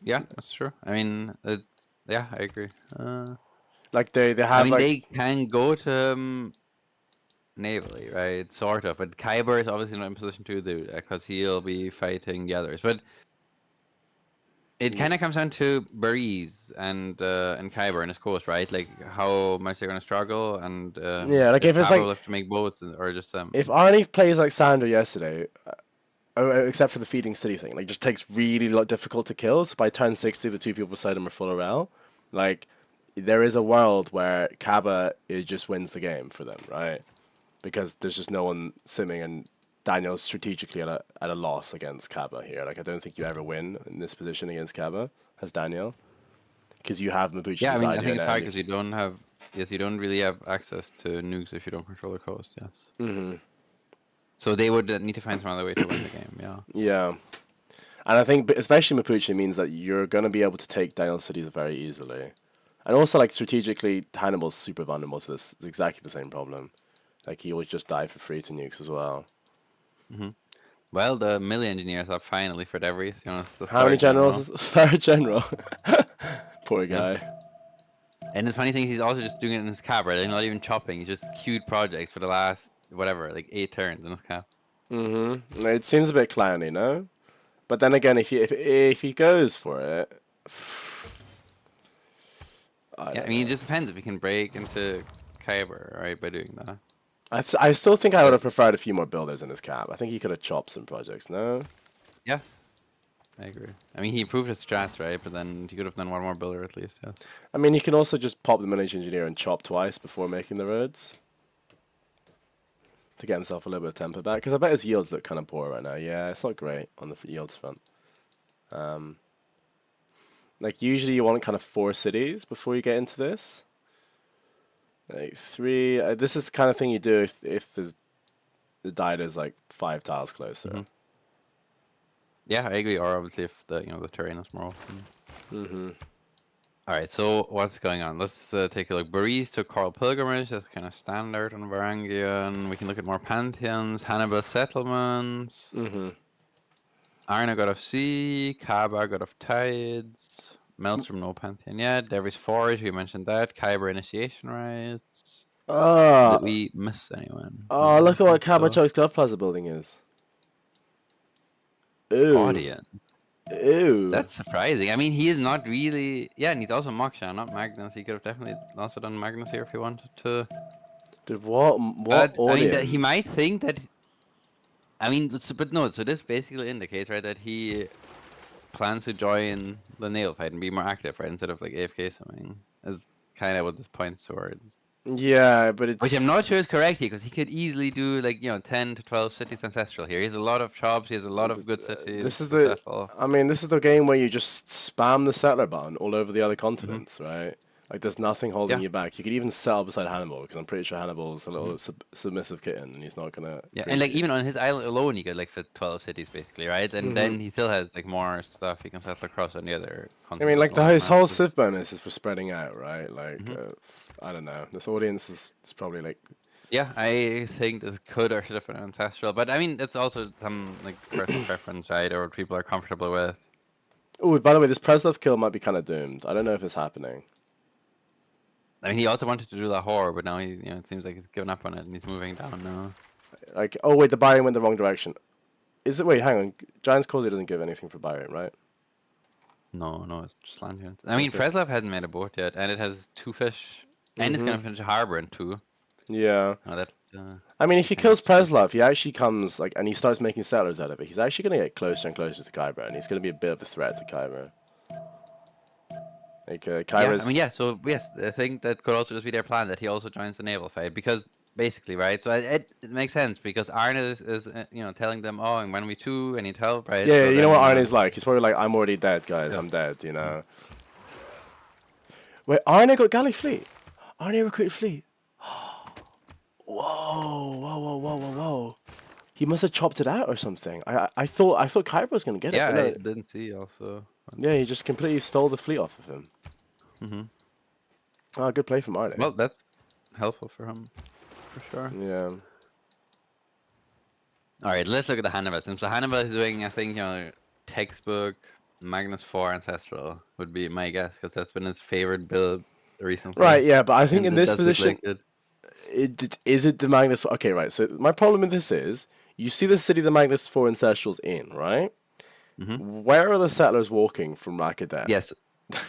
Yeah, that's true. I mean, yeah, I agree. Like they I have mean, like they can go to navally, right? Sort of, but Kyber is obviously not in position to do that because he'll be fighting the others. But it kind of comes down to Breeze and Kyber and his coast, right? Like how much they're gonna struggle, and yeah, like if it's Kyber like will have to make boats or just if Arnie plays like Sander yesterday, except for the feeding city thing, like just takes really difficult to kill. So by turn 60, the two people beside him are full around. Like there is a world where Kaba it just wins the game for them, right? Because there's just no one simming and Daniel's strategically at a loss against Kaba here. Like I don't think you ever win in this position against Kaba as Daniel because you have Mabuchi's yeah, I mean, I idea think it's now. hard because you don't have you don't really have access to nukes if you don't control the coast. Yes. Mm-hmm. So they would need to find some other way to win the game. Yeah. Yeah. And I think, especially Mapuche, means that you're going to be able to take Daniel's cities very easily. And also, like, strategically, Hannibal's super vulnerable to this. It's exactly the same problem. Like, he would just die for free to nukes as well. Well, the milli engineers are finally for Devries. You know, it's the How many third general. generals is third general? Poor guy. And the funny thing is, he's also just doing it in his cap, right? He's not even chopping. He's just queued projects for the last, whatever, like 8 turns in his cap. Mm-hmm. It seems a bit clowny, no? But then again, if he goes for it... I mean, it just depends if he can break into Kyber, right, by doing that. I still think I would have preferred a few more builders in his cap. I think he could have chopped some projects, no? Yeah, I agree. I mean, he improved his strats, right? But then he could have done one more builder at least, yes. I mean, he can also just pop the military engineer and chop twice before making the roads. To get himself a little bit of temper back. Because I bet his yields look kind of poor right now. Yeah, it's not great on the yields front. Like, usually you want kind of 4 cities before you get into this. Like, 3... this is the kind of thing you do if the diet is, like, 5 tiles closer. Yeah, I agree. Or obviously if the terrain is more open. All right, so what's going on? Let's take a look. Burese took Coral Pilgrimage. That's kind of standard on Varangian. We can look at more pantheons. Hannibal settlements. Arna, God of Sea. Kaba, God of Tides. Maelstrom, no pantheon yet. Devil's Forge, we mentioned that. Kyber, initiation rites. Did we miss anyone? Oh, look at what Kabacho's Glove Plaza building is. Ooh. Audience. Ew. That's surprising. I mean, he is not really... Yeah, and he's also Moksha, not Magnus. He could have definitely also done Magnus here if he wanted to. Dude, what But, audience? I mean, he might think that... I mean, but no, so this basically indicates, right, that he plans to join the nail fight and be more active, right, instead of, like, AFK something. Is kind of what this points towards. Yeah, but it's... Which I'm not sure is correct here, because he could easily do, like, 10 to 12 cities ancestral here. He has a lot of chops, he has a lot of good cities. This is the... I mean, this is the game where you just spam the settler button all over the other continents, right? Like, there's nothing holding you back. You could even settle beside Hannibal, because I'm pretty sure Hannibal's a little submissive kitten, and he's not gonna... Yeah, and, like, even on his island alone, he could, like, fit 12 cities, basically, right? And then he still has, like, more stuff he can settle across on the other continents. I mean, like, his whole Civ bonus is for spreading out, right? Like, I don't know. This audience is probably, like... Yeah, I think this could or should have been ancestral, but, I mean, it's also some, like, personal preference, right? Or what people are comfortable with. Oh, by the way, this Preslov kill might be kind of doomed. I don't know if it's happening. I mean, he also wanted to do Lahore, but now he, it seems like he's given up on it and he's moving down now. Like, oh wait, the Bayern went the wrong direction. Is it? Wait, hang on. Giants Causey doesn't give anything for Bayern, right? No, it's just land units. I mean, Preslov hasn't made a boat yet, and it has 2 fish, and it's gonna finish a harbor in 2. Yeah. Oh, that. I mean, if he kills Preslov, he actually comes like, and he starts making settlers out of it. He's actually gonna get closer and closer to Kyber, and he's gonna be a bit of a threat to Kyber. Like, Kyber's... Yeah, I mean, yeah. So yes, I think that could also just be their plan, that he also joins the naval fight, because basically, right? So it makes sense, because Arne is telling them, oh, and when we 2, I need help, right? Yeah, so you know what Arne's like. He's probably like, I'm already dead, guys. I'm dead, you know. Wait, Arne got galley fleet. Arne recruited fleet. Whoa, whoa, whoa, whoa, whoa, whoa. He must have chopped it out or something. I thought Kyber was gonna get it, Yeah, but I no. didn't see also. Yeah, he just completely stole the fleet off of him. Mm-hmm. Oh, good play from Arne. Well, that's helpful for him, for sure. Yeah. All right, let's look at the Hannibal sim. So Hannibal is doing, I think, textbook Magnus 4 Ancestral would be my guess, because that's been his favorite build recently. Right, yeah, but I think And in it this does look position, like is it the Magnus? Okay, right. So my problem with this is, you see the city the Magnus 4 Ancestral's in, right? Mm-hmm. Where are the settlers walking from Rakadet? Yes,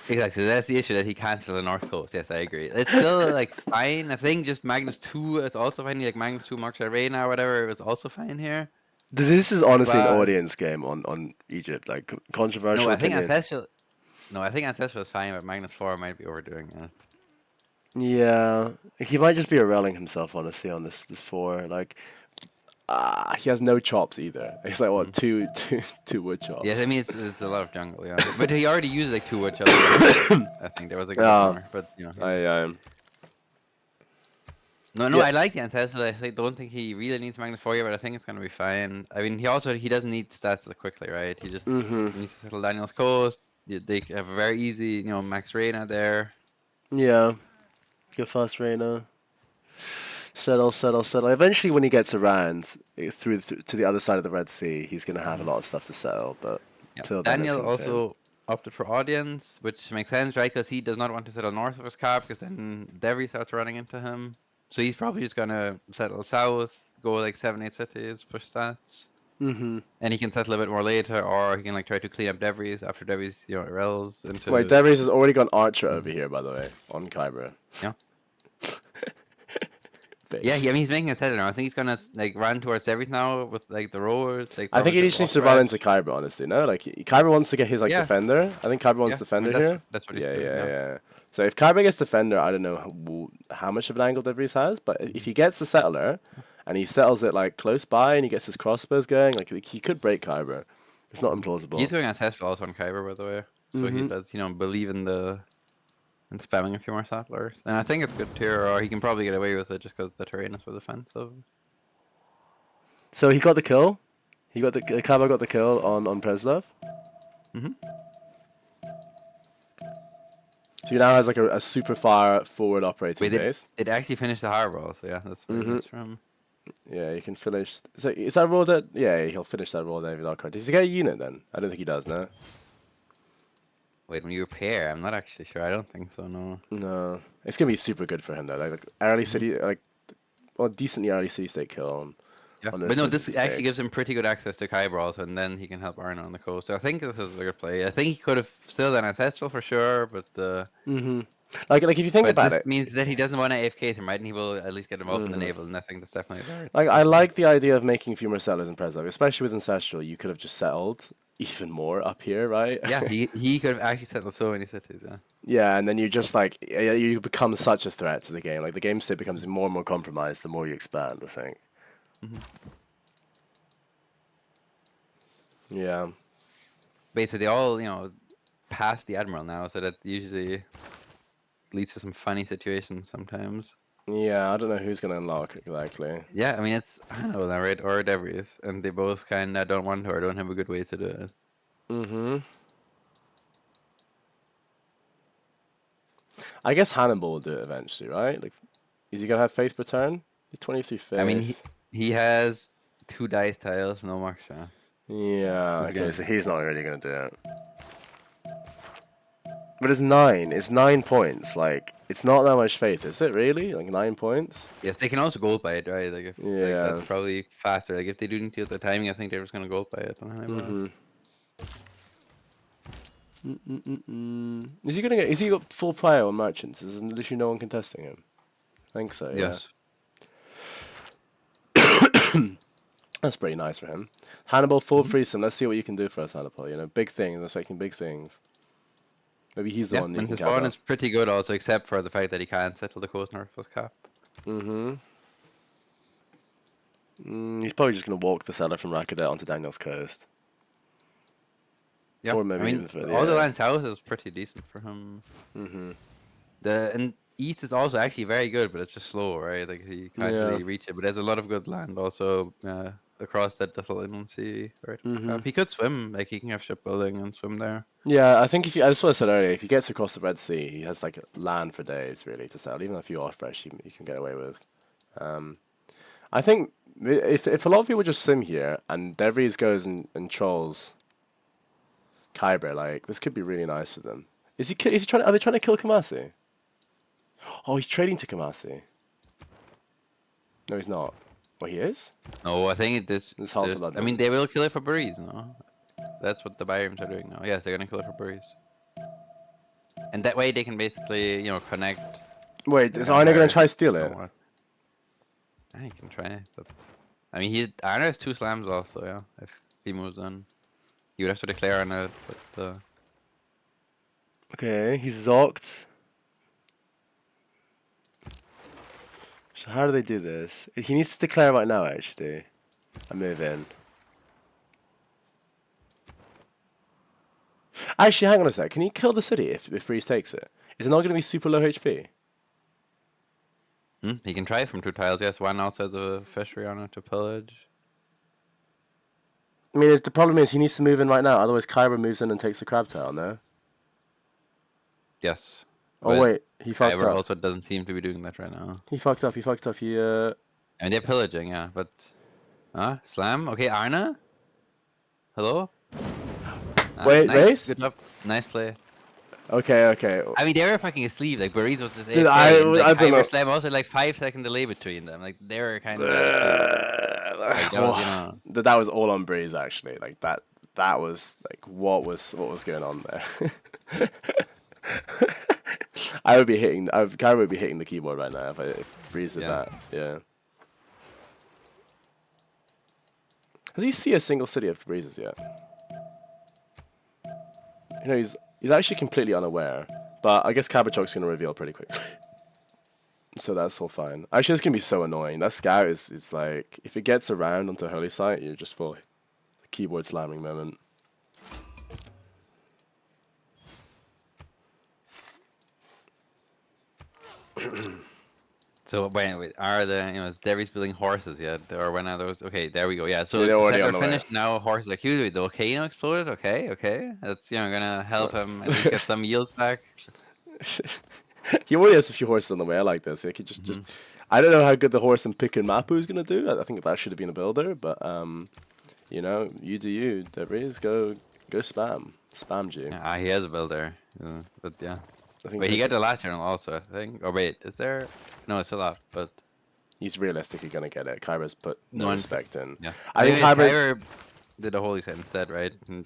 exactly. So that's the issue, that he canceled the North Coast. Yes, I agree. It's still like fine. I think just Magnus 2 is also fine. Like Magnus 2 Marks Arena or whatever, it was also fine here. This is honestly an But audience game on Egypt, like controversial no, I think opinion. Ancestral. No, I think Ancestral is fine, but Magnus 4 might be overdoing it. Yeah, he might just be railing himself, honestly, on this 4. Like, he has no chops either. It's like what, two wood chops. Yes, I mean it's a lot of jungle, yeah. But he already used like 2 wood chops. I think there was like a bit more, but No, Yeah. I like the Ancestral. I don't think he really needs Magnus 4 here, but I think it's gonna be fine. I mean, he doesn't need stats that quickly, right? He just needs to settle Daniel's Coast. They have a very easy, Max Reyna there. Yeah, good fast Reyna. Settle. Eventually, when he gets around through to the other side of the Red Sea, he's gonna have a lot of stuff to settle. But till then, it's Daniel unfair. also opted for Audience, which makes sense, right? Because he does not want to settle north of his cap, because then Devi starts running into him. So he's probably just gonna settle south, go like 7-8 cities, push stats. Mm-hmm. And he can settle a bit more later, or he can like try to clean up Devries after Devries, irrels into. Wait, Devries has already gone Archer over here, by the way, on Kyber. Yeah. Base. Yeah, I mean he's making a settler now. I think he's gonna like run towards Devries now with like the roads. Like I think he probably just needs to run into Kyber, honestly. No, like Kyber wants to get his defender. I think Kyber wants defender here. That's what he's Yeah, doing. yeah. So if Kyber gets defender, I don't know how much of an angle Devries has, but if he gets the settler and he settles it like close by and he gets his crossbows going, like he could break Kyber. It's not implausible. He's doing ancestral also on Kyber, by the way. So he does, believe in spamming a few more settlers. And I think it's good tier, or he can probably get away with it just because the terrain is so defensive. So he got the kill. Kyber got the kill on Preslav. Mm-hmm. So he now has like a super far forward operating base. It actually finished the harbor also, yeah. That's very nice from him. Yeah, he can finish. Is that raw dead? Yeah, he'll finish that raw dead without card. Does he get a unit then? I don't think he does, no? Wait, when you repair, I'm not actually sure. I don't think so, no. No. It's going to be super good for him, though. Like early city, decently early city state kill on. Yeah. On But no, this actually gives him pretty good access to Kyber also, and then he can help Arno on the coast. So I think this is a good play. I think he could have still done Ancestral for sure, but... Like if you think about this it... means that he doesn't want to AFK him, right? And he will at least get involved in the naval, and I think that's definitely there. Like, I like the idea of making a few more settlers in Preslav, especially with Ancestral. You could have just settled even more up here, right? Yeah, he could have actually settled so many cities, yeah. Yeah, and then you just, you become such a threat to the game. Like, the game state becomes more and more compromised the more you expand, I think. Yeah. Basically, they all, pass the Admiral now, so that usually leads to some funny situations sometimes. Yeah, I don't know who's going to unlock exactly. Yeah, I mean, it's Hannibal now, right? Or Devries, and they both kind of don't want to or don't have a good way to do it. I guess Hannibal will do it eventually, right? Like, is he going to have Faith return? He's 23 Faith. I mean, he has 2 dice tiles, no Moksha. Yeah, okay, so he's not really going to do it. But it's 9. It's 9 points. Like, it's not that much faith, is it really? Like 9 points? Yes, they can also gold buy it, right? Like, that's probably faster. Like, if they do need to get the timing, I think they're just gonna gold buy it. Is he got full prior on merchants? There's literally no one contesting him. I think so. Yeah. Yes. That's pretty nice for him. Hannibal full freesome. Let's see what you can do for us, Hannibal. Big things. Let's making big things. Maybe he's the one that and can his pawn is pretty good also, except for the fact that he can't settle the coast north of his cap. He's probably just going to walk the seller from Rakadet onto Daniel's coast. Yeah, Or maybe I mean, even further, all the land south is pretty decent for him. And east is also actually very good, but it's just slow, right? Like he can't Yeah. really reach it. But there's a lot of good land also across that little inland sea, right? He could swim, like he can have shipbuilding and swim there. Yeah, I think if you, that's what I said earlier, if he gets across the Red Sea, he has like land for days really to settle. Even a few off fresh, he can get away with. I think if a lot of people just sim here and Devries goes and trolls Kyber, like this could be really nice for them. Is he trying? Are they trying to kill Kamasi? Oh, he's trading to Kamasi. No, he's not. Well, he is. No, I think It's hard to I mean, they will kill it for berries, no? That's what the Byrams are doing now. Yes, they're gonna kill it for berries. And that way they can basically, connect. Wait, is Arne gonna try to steal it? I can try, but I mean, Arne has 2 slams also. Yeah, if he moves in, he would have to declare on it. But Okay, he's zocked. So how do they do this? He needs to declare right now, actually. I move in. Actually, hang on a sec. Can he kill the city if Freeze takes it? Is it not going to be super low HP? he can try from 2 tiles. Yes, one outside the fishery on it to pillage. I mean, the problem is he needs to move in right now. Otherwise, Kyra moves in and takes the crab tile, no? Yes. Oh, wait. He fucked Kyber up. also doesn't seem to be doing that right now. He fucked up. And they're pillaging, yeah, but... Slam? Okay, Arna? Hello? Wait, nice. race? Good job. Nice play. Okay. I mean, they were fucking asleep. Like, Burritos was just Dude, AFK, I don't Kyber know. Slam also, like, 5-second delay between them. Like, they were kind of asleep. Like, that was, That was all on Breeze, actually. Like, that was, like, what was going on there? Kyra would be hitting the keyboard right now if Breeze did that. Yeah. Has he seen a single city of Breezes yet? You know, he's actually completely unaware. But I guess Kabachok's going to reveal pretty quick. So that's all fine. Actually, this can be so annoying. That scout is like, if it gets around onto Holy Site, you're just for keyboard slamming moment. So wait, are is Devi's building horses yet, or when are those? Okay, there we go. Yeah, so they're already the on the way. finished now. Horses like you. The volcano exploded. Okay. That's gonna help him at least get some yields back. He already has a few horses on the way. I like this. He could just. I don't know how good the horse and Pick and Mapu is gonna do. I think that should have been a builder, but you do you. Debris, go spam G. Yeah, he has a builder, but yeah. I think Wait, he got the last journal also, I think. Or wait, is there? No, it's still out, but he's realistically gonna get it. Kyra's put no respect in. Yeah, I think Kyra did a holy set instead, right? And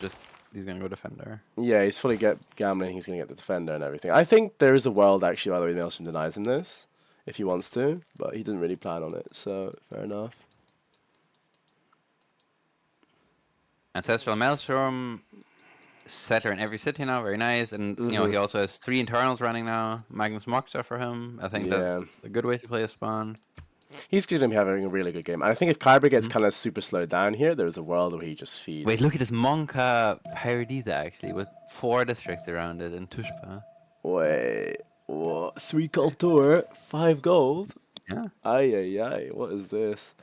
he's gonna go defender. Yeah, he's fully gambling. He's gonna get the defender and everything. I think there is a world actually, by the way, Maelstrom denies him this if he wants to, but he didn't really plan on it. So fair enough. Ancestral Maelstrom, setter in every city now, very nice. And he also has 3 internals running now. Magnus Moxa for him. I think that's a good way to play a spawn. He's going to be having a really good game. And I think if Kyber gets kind of super slowed down here, there's a world where he just feeds. Wait, look at this Monka Paradisa actually, with 4 districts around it in Tushpa. Wait, what? 3 culture, 5 gold? Yeah. Ay, what is this?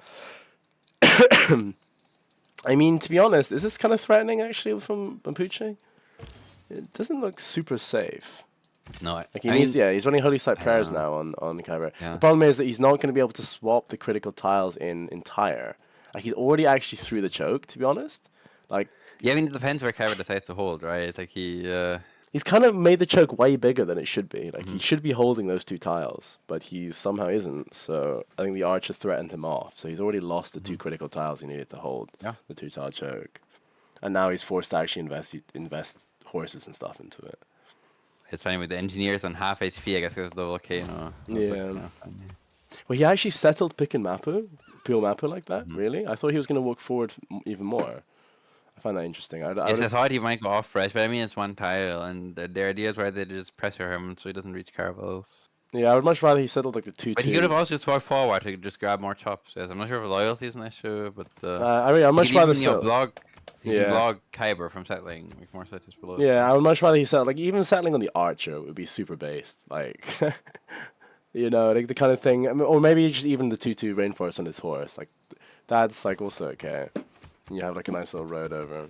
I mean, to be honest, is this kind of threatening actually from Bampuche? It doesn't look super safe. No, like he's running Holy Site prayers now on Kyber. Yeah. The problem is that he's not going to be able to swap the critical tiles in entire. Like he's already actually through the choke, to be honest. Like yeah, I mean it depends where Kyber decides to hold, right? Like he's kind of made the choke way bigger than it should be. Like he should be holding those 2 tiles, but he somehow isn't. So I think the archer threatened him off. So he's already lost the 2 critical tiles he needed to hold the 2 tile choke, and now he's forced to actually invest horses and stuff into it. It's funny with the engineers on half HP, I guess, because of the volcano. Yeah. Well, he actually settled Pick and Mapu, Pure Mapu like that. Really, I thought he was going to walk forward even more. I find that interesting. I thought he might go off fresh, but I mean it's 1 tile, and their idea is where they just pressure him so he doesn't reach Carvels. Yeah, I would much rather he settled like the 2-2. But he could have also just walked forward to just grab more chops. Yes, I'm not sure if loyalty is an issue, but I'm much rather block He can block Kyber from settling like more cities below. Yeah, I would much rather he settle, like, even settling on the archer would be super based. Like, you know, like the kind of thing, I mean, or maybe just even the 2/2 rainforest on his horse. Like, that's like also okay. You have like a nice little road over.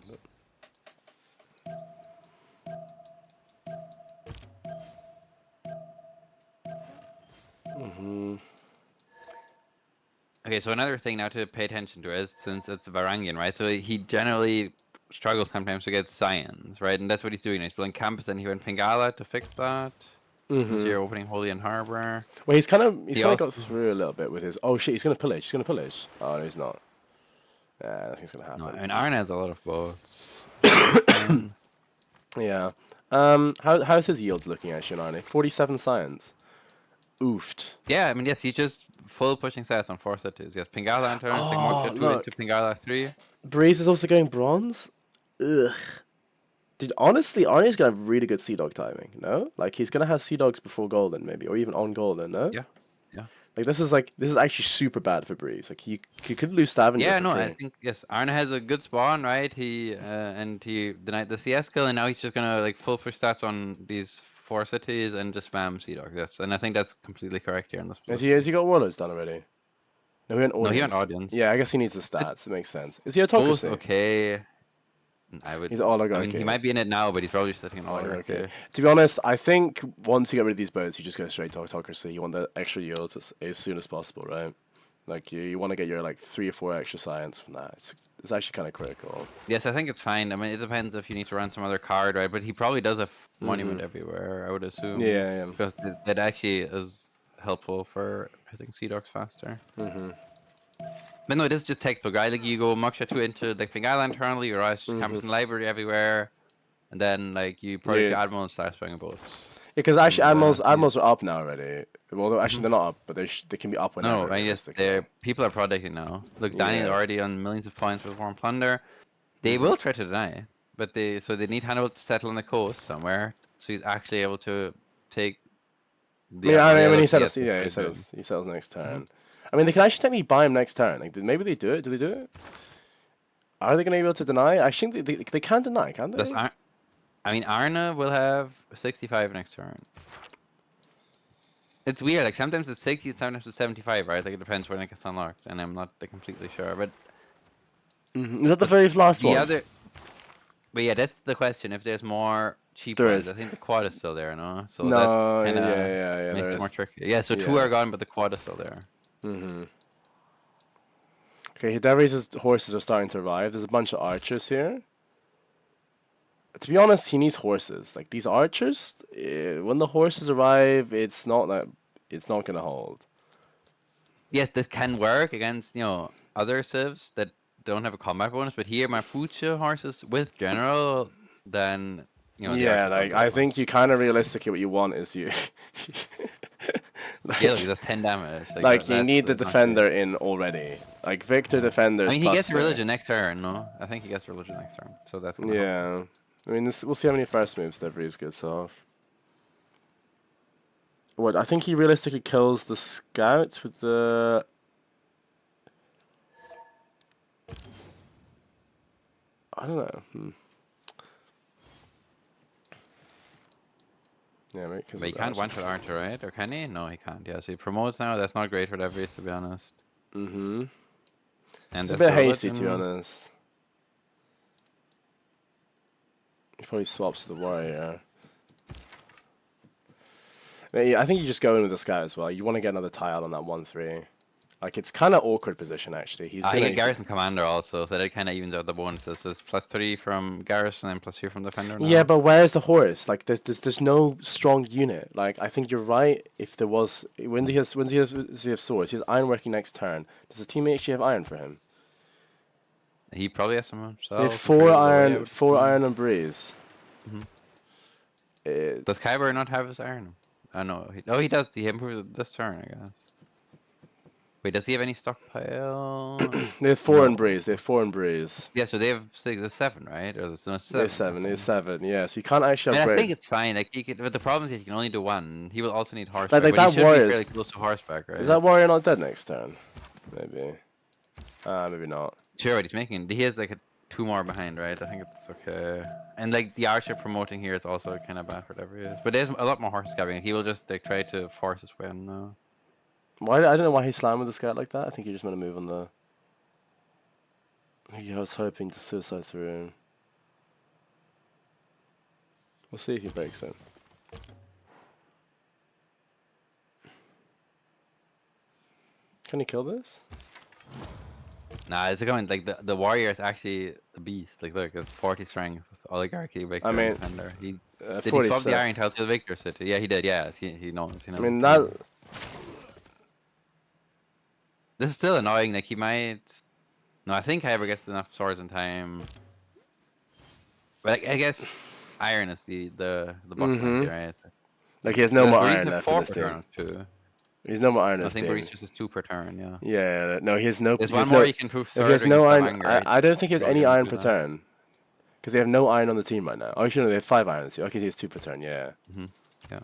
Okay, so another thing now to pay attention to is, since it's Varangian, right? So he generally struggles sometimes to get science, right? And that's what he's doing. He's building campus, and he went Pingala to fix that. Since you're opening Holy and Harbor. Well, he's kind of got through a little bit with his. Oh shit, he's gonna pillage. He's gonna pillage. Oh no, he's not. Yeah, nothing's gonna happen. No, and Arn has a lot of boats. Yeah. How's his yields looking actually, Arnie? 47 science. Oofed. Yeah, I mean, yes, he's just full pushing stats on 4 cities. Yes, Pingala in turns, like Moksha 2 into Pingala 3. Breeze is also going bronze. Ugh. Dude, honestly, Arnie's gonna have really good Sea Dog timing. No, like he's gonna have Sea Dogs before Golden, maybe, or even on Golden. No. Yeah. Yeah. Like this is actually super bad for Breeze. Like he could lose Stavanger. Yeah, no, free. I think yes, Arne has a good spawn, right? He denied the CS kill, and now he's just gonna like full push stats on these 4 cities and just spam Sea Dog. Yes, and I think that's completely correct here in this. Has he got Warlords done already? No, he went audience. No, he went audience. Yeah, I guess he needs the stats. It makes sense. Is he autocracy? Okay. I would. He's oligarchy. I mean, he might be in it now, but he's probably sitting in oligarchy. Okay. To be honest, I think once you get rid of these boats, you just go straight to autocracy. You want the extra yields as soon as possible, right? Like you want to get your like 3 or 4 extra science from that. It's actually kind of critical. Yes, I think it's fine. I mean, it depends if you need to run some other card, right? But he probably does have monument everywhere, I would assume. Yeah. Because that actually is helpful for hitting Sea Dogs faster. But no, it is just textbook, right? Like you go Moksha 2 into like Pingala internally, you rush campus and library everywhere, and then like you probably Admiral and start swinging boats. Yeah, because actually admirals are up now already. Well, actually they're not up, but they can be up whenever. No, right? Yes, people are protecting now. Look, Daniel's already on millions of points with Warm Plunder. They will try to deny, but they need Hannibal to settle on the coast somewhere, so he's actually able to take. I mean, he settles. Yeah, he settles next turn. I mean, they can actually technically buy him next turn. Like, maybe they do it. Do they do it? Are they going to be able to deny? I think they can deny, can't they? I mean, Arna will have 65 next turn. It's weird. Like sometimes it's 60, sometimes it's 75, right? Like it depends when it gets unlocked, and I'm not completely sure. But is that the very last one? But yeah, that's the question. If there's more cheap ones, I think the quad is still there, no? So no, that's kind of makes it more tricky. Yeah, so 2 are gone, but the quad is still there. Okay, Hidevery's horses are starting to arrive. There's a bunch of archers here. To be honest, he needs horses. Like these archers, when the horses arrive, it's not gonna hold. Yes, this can work against other civs that don't have a combat bonus, but here my Fucha horses with general, then yeah, like I think you kind of realistically what you want is you. Like, that's 10 damage. Like you need the defender in already. Like Victor defenders. I mean, he gets religion next turn. No, I think he gets religion next turn. So that's gonna help. I mean, we'll see how many first moves Devries gets off. What I think he realistically kills the scouts with the. I don't know. Yeah, right. But he can't one-shot Archer, right? Or can he? No, he can't. Yeah, so he promotes now. That's not great for Devries, to be honest. And it's a bit hasty, to be honest. He probably swaps to the warrior. I think you just go in with the scout as well. You want to get another tie out on that 1-3. Like, it's kind of awkward position, actually. He get Garrison Commander also, so that kind of evens out the bonuses. So it's +3 from Garrison and +3 from Defender now. Yeah, but where's the horse? Like, there's no strong unit. Like, I think you're right. If there was... When he has swords, he has iron working next turn. Does his teammate actually have iron for him? He probably has some himself. They have 4 iron on Breeze. Does Kyber not have his iron? I know. He does. He improved this turn, I guess. Wait, does he have any stockpile? They have 4 in Breeze. Yeah, so they have 7, right? Or there's no 7. They have 7. Yeah, so you can't actually upgrade. I think it's fine. Like but the problem is he can only do 1. He will also need horseback. Like but that he should be fairly close to horseback, right? Is that warrior not dead next turn? Maybe. Maybe not. Sure, but he's making. He has like 2 more behind, right? I think it's okay. And like the archer promoting here is also kind of bad for whatever he is. But there's a lot more horses coming. He will just like try to force his way in now. Why? I don't know why he slammed with the scout like that. I think he just meant to move on the. I was hoping to suicide through. We'll see if he breaks in. Can he kill this? Nah, it's going like the warrior is actually a beast. Like look, it's 40 strength with oligarchy, Victor, I mean, and defender. He did he 40 swap the set. iron tile to the Victor city? Yeah, he did. Yeah, he knows. He knows. I mean the that. team. This is still annoying. Like he might. No, I think Kyber gets enough swords in time. But I guess iron is the bottleneck here, right? Like he has no more Because Boris iron has left in 4 his per team. turn too. He's no more iron in I his think team. Boris just has 2 per turn. Yeah. Yeah, no, he has no. There's he has one more no, you can prove if third. he has or no you can iron. stop anger, right? I don't think he has Go any ahead and iron do per that. turn. Because they have no iron on the team right now. Oh, actually, no, they have 5 irons here. Okay, he has 2 per turn. Yeah. Yeah.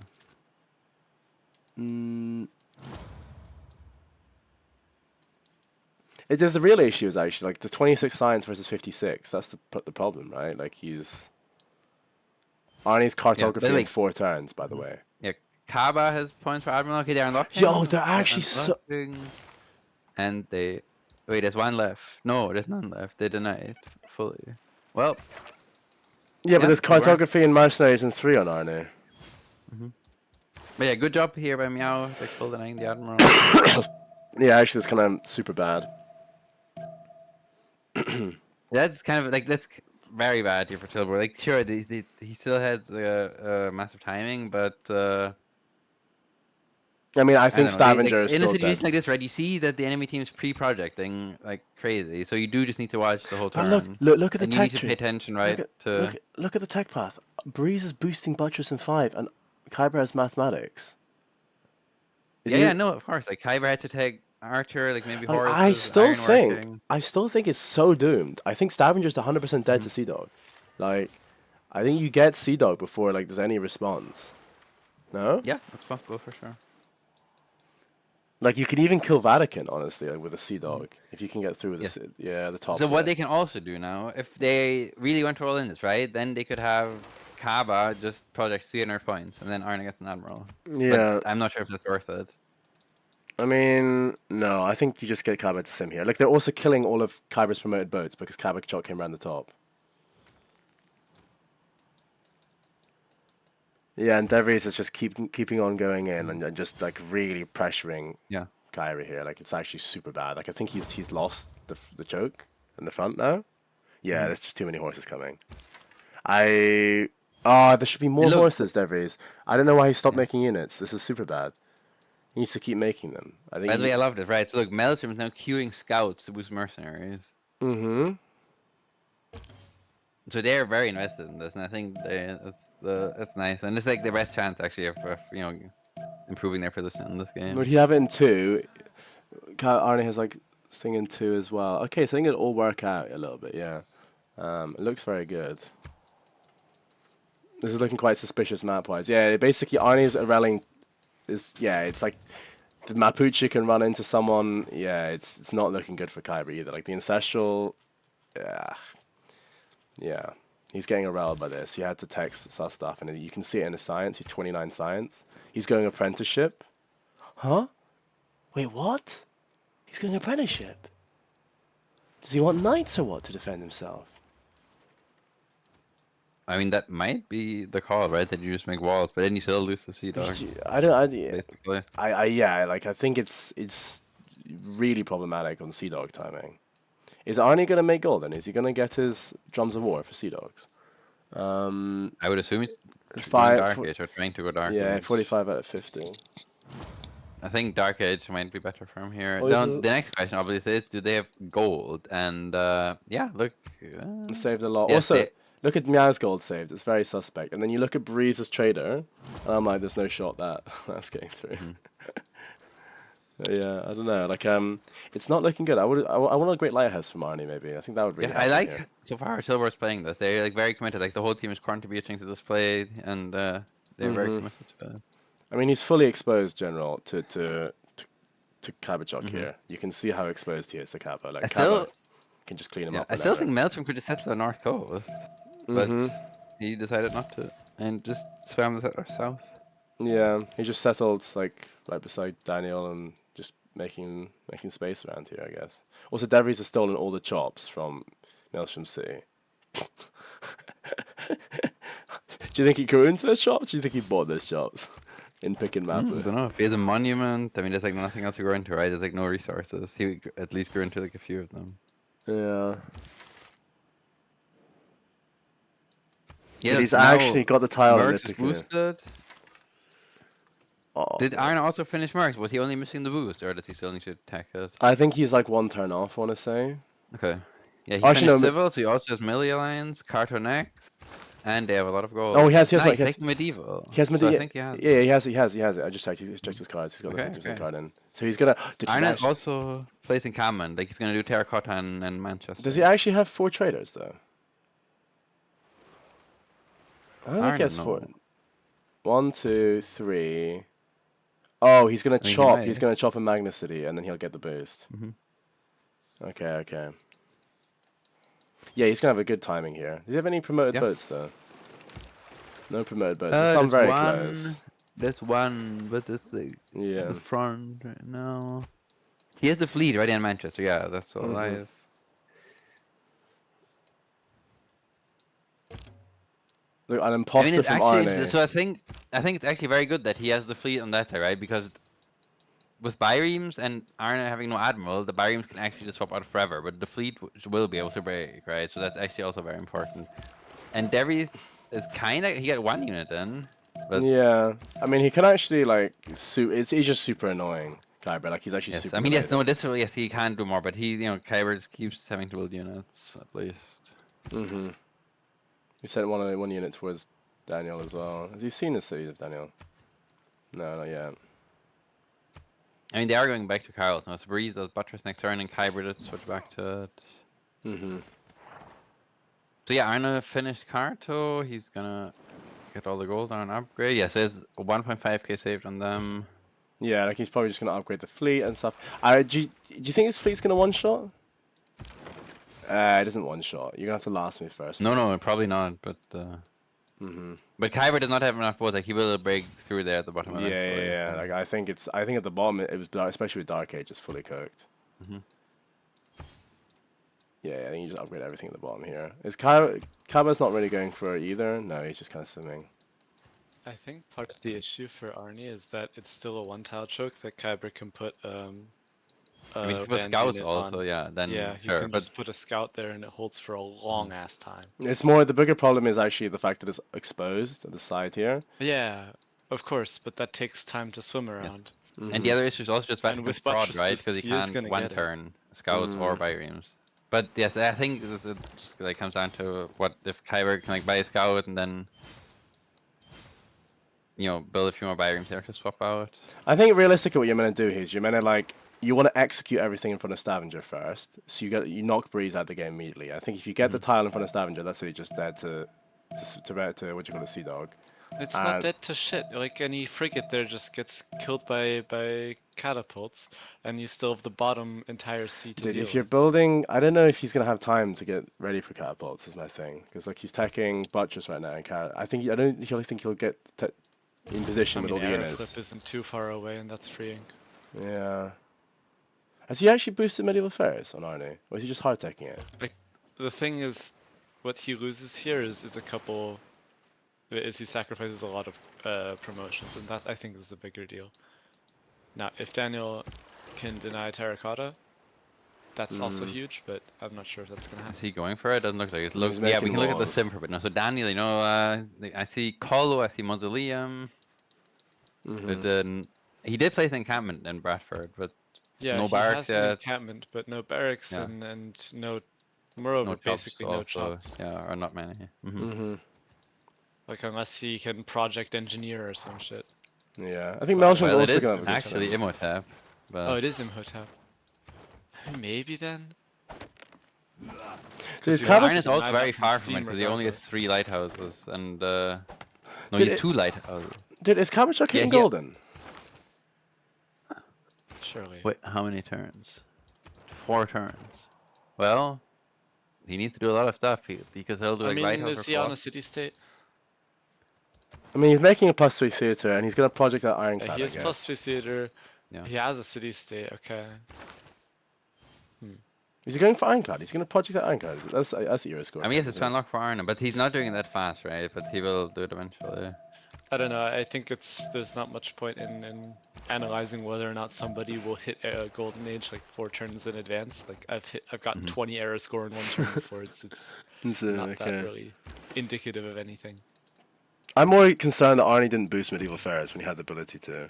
The real issue is actually like the 26 science versus 56. That's the problem, right? Like he's Arnie's cartography in like- 4 turns, by the way. Yeah. Kaba has points for Admiral. Okay, they're unlocking. Yo, they're actually so. And they. Wait, there's one left. No, there's none left. They deny it fully. Well. Yeah, but there's they weren't. cartography and mercenaries in 3 on Arnie. But yeah, good job here by Meow. Like full denying the Admiral. Yeah, actually, it's kind of super bad. That's kind of like that's very bad here for Tilburg. Like sure, he still has massive timing, but I mean, I think don't know, Stavanger like, is in a still situation dead. like this, right? You see that the enemy team is pre-projecting like crazy, so you do just need to watch the whole But turn. look at the and you tech need to tree. pay attention, right? Look at the tech path. Breeze is boosting Buttress in 5, and Kyber has mathematics. Yeah, no, of course. Like Kyber had to take Archer, like maybe Like, horses. I still think it's so doomed. I think Stavenger's 100% dead to Sea Dog. Like, I think you get Sea Dog before like there's any response. No? Yeah, that's possible for sure. Like you could even kill Vatican, honestly, like with a Sea Dog if you can get through with the top. So what they can also do now, if they really want to roll in this, right, then they could have Kaba just project 300 points, and then Arna gets an Admiral. Yeah. But I'm not sure if that's worth it. I mean, no, I think you just get Kyber to sim here. Like they're also killing all of Kyber's promoted boats because Kyber shot came around the top. Yeah, and Devries is just keeping on going in and just like really pressuring Kyrie here. Like it's actually super bad. Like I think he's lost the choke in the front now. Yeah, there's just too many horses coming. There should be more horses, Devries. I don't know why he stopped making units. This is super bad. He needs to keep making them. I think. By the way, I loved it, right? So look, Maelstrom is now queuing scouts to boost mercenaries. Mm-hmm. So they're very invested in this, and I think it's nice, and it's like the best chance actually of improving their position in this game. Would he have it in 2? Arnie has like thing in 2 as well. Okay, so I think it'll all work out a little bit. Yeah, it looks very good. This is looking quite suspicious map-wise. Yeah, basically Arnie's Reling it's like the Mapuche can run into someone. Yeah, it's not looking good for Kyber either. Like the Ancestral, yeah, he's getting aroused by this. He had to text such stuff, and you can see it in his science. He's 29 science. He's going apprenticeship. Huh? Wait, what? He's going apprenticeship? Does he want knights or what to defend himself? I mean, that might be the call, right? That you just make walls, but then you still lose the Sea Dogs. Basically. I think it's really problematic on Sea Dog timing. Is Arnie going to make gold then? Is he going to get his Drums of War for Sea Dogs? I would assume he's Dark Age or trying to go Dark Age. Yeah, 45 out of 50. I think Dark Age might be better for him here. Oh, the next question obviously is, do they have gold? And yeah, look. Saved a lot. Yes, Also, look at Meow's gold saved. It's very suspect. And then you look at Breeze's trader, and I'm like, there's no shot that's getting through. Yeah, I don't know. Like, it's not looking good. I want a great lighthouse from Arnie, maybe. I think that would really. I like so far Silver's playing this. They're like very committed. Like the whole team is contributing to this play, and they're very committed to it. I mean, he's fully exposed, General, to Kabachok here. You can see how exposed he is to Kaba. Like can just clean him Yeah, up. I still Whenever. think Meltram could just settle the North Coast, but he decided not to and just swam the south. Yeah, he just settled like right beside Daniel and just making space around here, I guess. Also, Devries has stolen all the chops from Maelstrom City. Do you think he grew into those shops? Do you think he bought those shops in Pick and I Mapper? don't know. If he has a monument, I mean, there's like nothing else to grow into, right? There's like no resources. He would at least grew into like a few of them. Yeah. Yeah, But he's now actually got the tile Mercs is elliptically. boosted. Oh, Did no. Arne also finish Mercs? Was he only missing the boost, or does he still need to attack it? I think he's like one turn off, I want to say. Okay. Yeah, he Actually, finished no, Civil, so he also has Melee Alliance, Carto next, and they have a lot of gold. Oh, he has Nice, he has, like Medieval. he has So I think he has. Yeah, he has it. I just checked. He's checked his cards. He's got the 50% card in. So he's gonna. Did he Arne actually, also plays in common. Like he's gonna do Terracotta and Manchester. does he actually have 4 traders though? I don't think he has 4. 1, 2, 3. Oh, he's gonna chop. He's gonna chop in Magna City, and then he'll get the boost. Okay. Yeah, he's gonna have a good timing here. Does he have any promoted boats though? No promoted boats. There's some very close. There's one, but it's like at the front right now. He has the fleet right in Manchester. Yeah, that's all I have. Look, an imposter from Arne. So I think it's actually very good that he has the fleet on that side, right? Because with Biremes and Arne having no admiral, the Biremes can actually just swap out forever, but the fleet will be able to break, right? So that's actually also very important. And Devis is kind of he got 1 unit in, but yeah, I mean he can actually like he's just super annoying, Kyber. Like he's actually super. I mean yes, he can do more, but Kyber just keeps having to build units at least. We sent one unit towards Daniel as well. Has he seen the cities of Daniel? No, not yet. I mean, they are going back to Carlos now. So Breeze does Buttress next turn, and Kyber did switch back to it. So yeah, Arne finished Carto. He's gonna get all the gold on upgrade. Yes, there's 1.5k saved on them. Yeah, like he's probably just gonna upgrade the fleet and stuff. Do you think his fleet's gonna one shot? It isn't one shot. You're gonna have to last me first. No, probably not. But but Kyber does not have enough boats. Like he will break through there at the bottom. Yeah. Like I think at the bottom it was especially with Dark Age, it's fully cooked. Yeah, I think you just upgrade everything at the bottom here. Is Kyber's not really going for it either? No, he's just kind of simming. I think part of the issue for Arne is that it's still a 1-tile choke that Kyber can put I mean, if you put scouts also, then yeah, you can just put a scout there and it holds for a long ass time. It's more the bigger problem is actually the fact that it's exposed at the side here. Yeah, of course, but that takes time to swim around. And the other issue is also just that with fraud, right? Because he is can't one turn scouts or Biremes. But yes, I think it just like comes down to what if Kyber can like buy a scout and then build a few more Biremes there to swap out. I think realistically what you're meant to do here is you're meant to like you want to execute everything in front of Stavanger first, so you knock Breeze out of the game immediately. I think if you get the tile in front of Stavanger, that's really just dead to what you call a Sea Dog. It's not dead to shit. Like any frigate there just gets killed by catapults, and you still have the bottom entire sea to deal if you're with. building, I don't know if he's gonna have time to get ready for catapults. Is my thing because like he's teching Buttress right now, and I don't think he'll get in position with all the units. Flip isn't too far away, and that's freeing. Yeah. Has he actually boosted Medieval Affairs on Arne? Or is he just hard teching it? Like, the thing is, what he loses here is a couple. Is he sacrifices a lot of promotions, and that I think is the bigger deal. Now, if Daniel can deny Terracotta, that's also huge, but I'm not sure if that's gonna happen. Is he going for it? Doesn't look like it. Yeah, we can look at the sim for a bit now. So Daniel, I see Colo, I see Mausoleum. But he did place an encampment in Bradford, but yeah, no barracks yet. An encampment, but no barracks and no. Moreover, basically no chops. Yeah, or not many. Like unless he can project engineer or some shit. Yeah, I think Melchion's also going to have a actually Imhotep. But... Oh, it is Imhotep. Maybe then. Iron is also very far from it because he only has 3 lighthouses and no, he has 2 lighthouses. Dude, is Cabbage hitting golden? Surely. Wait, how many turns? 4 turns. Well, he needs to do a lot of stuff. Because he'll do I like mean, lighthouse or is he on a Colossus. city state? I mean, he's making a +3 theater, and he's gonna project that Ironclad. He has I guess. +3 theater. Yeah. He has a city state. Okay. Is he going for Ironclad? He's gonna project that Ironclad. That's Euro score. I mean, yes, it's to unlock for Arna, but he's not doing it that fast, right? But he will do it eventually. I don't know. I think there's not much point in analyzing whether or not somebody will hit a golden age like 4 turns in advance. Like I've gotten 20 error score in 1 turn before. It's not that really indicative of anything. I'm more concerned that Arnie didn't boost medieval fairs when he had the ability to.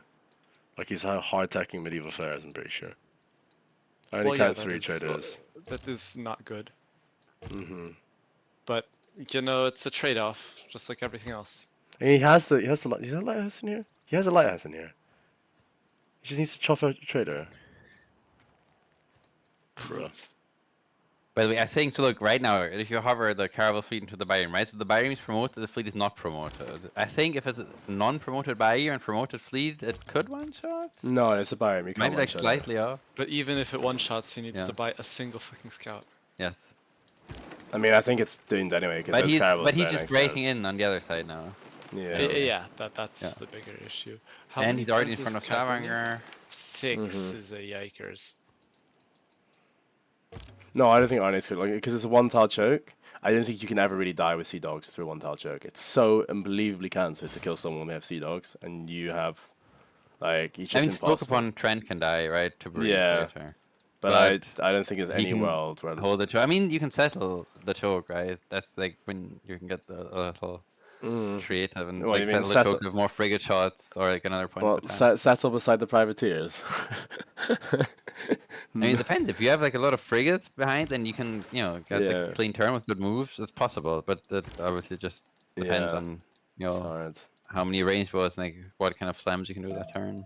Like he's hard attacking medieval fairs. I'm pretty sure. I only count 3 traders. That is not good. But you know, it's a trade-off, just like everything else. And he has the lighthouse in here. He has a lighthouse in here. He just needs to chop out a trader. Bruh. By the way, I think so. Look, right now, if you hover the Caravel fleet into the biome, right? So the biome is promoted, the fleet is not promoted. I think if it's a non-promoted biome and promoted fleet, it could one-shot. No, it's a biome. You can't Maybe like one-shot it. slightly off. But even if it one-shots, he needs to buy a single fucking scout. Yes. I mean, I think it's doomed anyway because But there's he's Caravels but he's there just next to it. breaking in on the other side now. Yeah. Yeah, that's the bigger issue. How And many he's already in times front of is Cavalry? Stavanger. 6 is a yikers. No, I don't think Arnie's good. Like, because it's a 1-tile choke. I don't think you can ever really die with Sea Dogs through a 1-tile choke. It's so unbelievably cancer to kill someone when they have Sea Dogs, and you have, like, it's I just mean, Smoke impossible. upon Trent can die, right? To breathe Yeah. later. But I don't think there's he any can world where. Hold the choke. I mean, you can settle the choke, right? That's like when you can get the little creative and What, like you mean settle the choke settle- with more frigate shots or like another point Well, of attack. settle beside the privateers. I mean, it depends. If you have like a lot of frigates behind, then you can, get like Yeah. a clean turn with good moves. It's possible, but that obviously just depends Yeah. on It's hard. how many range bows and like what kind of slams you can do that turn.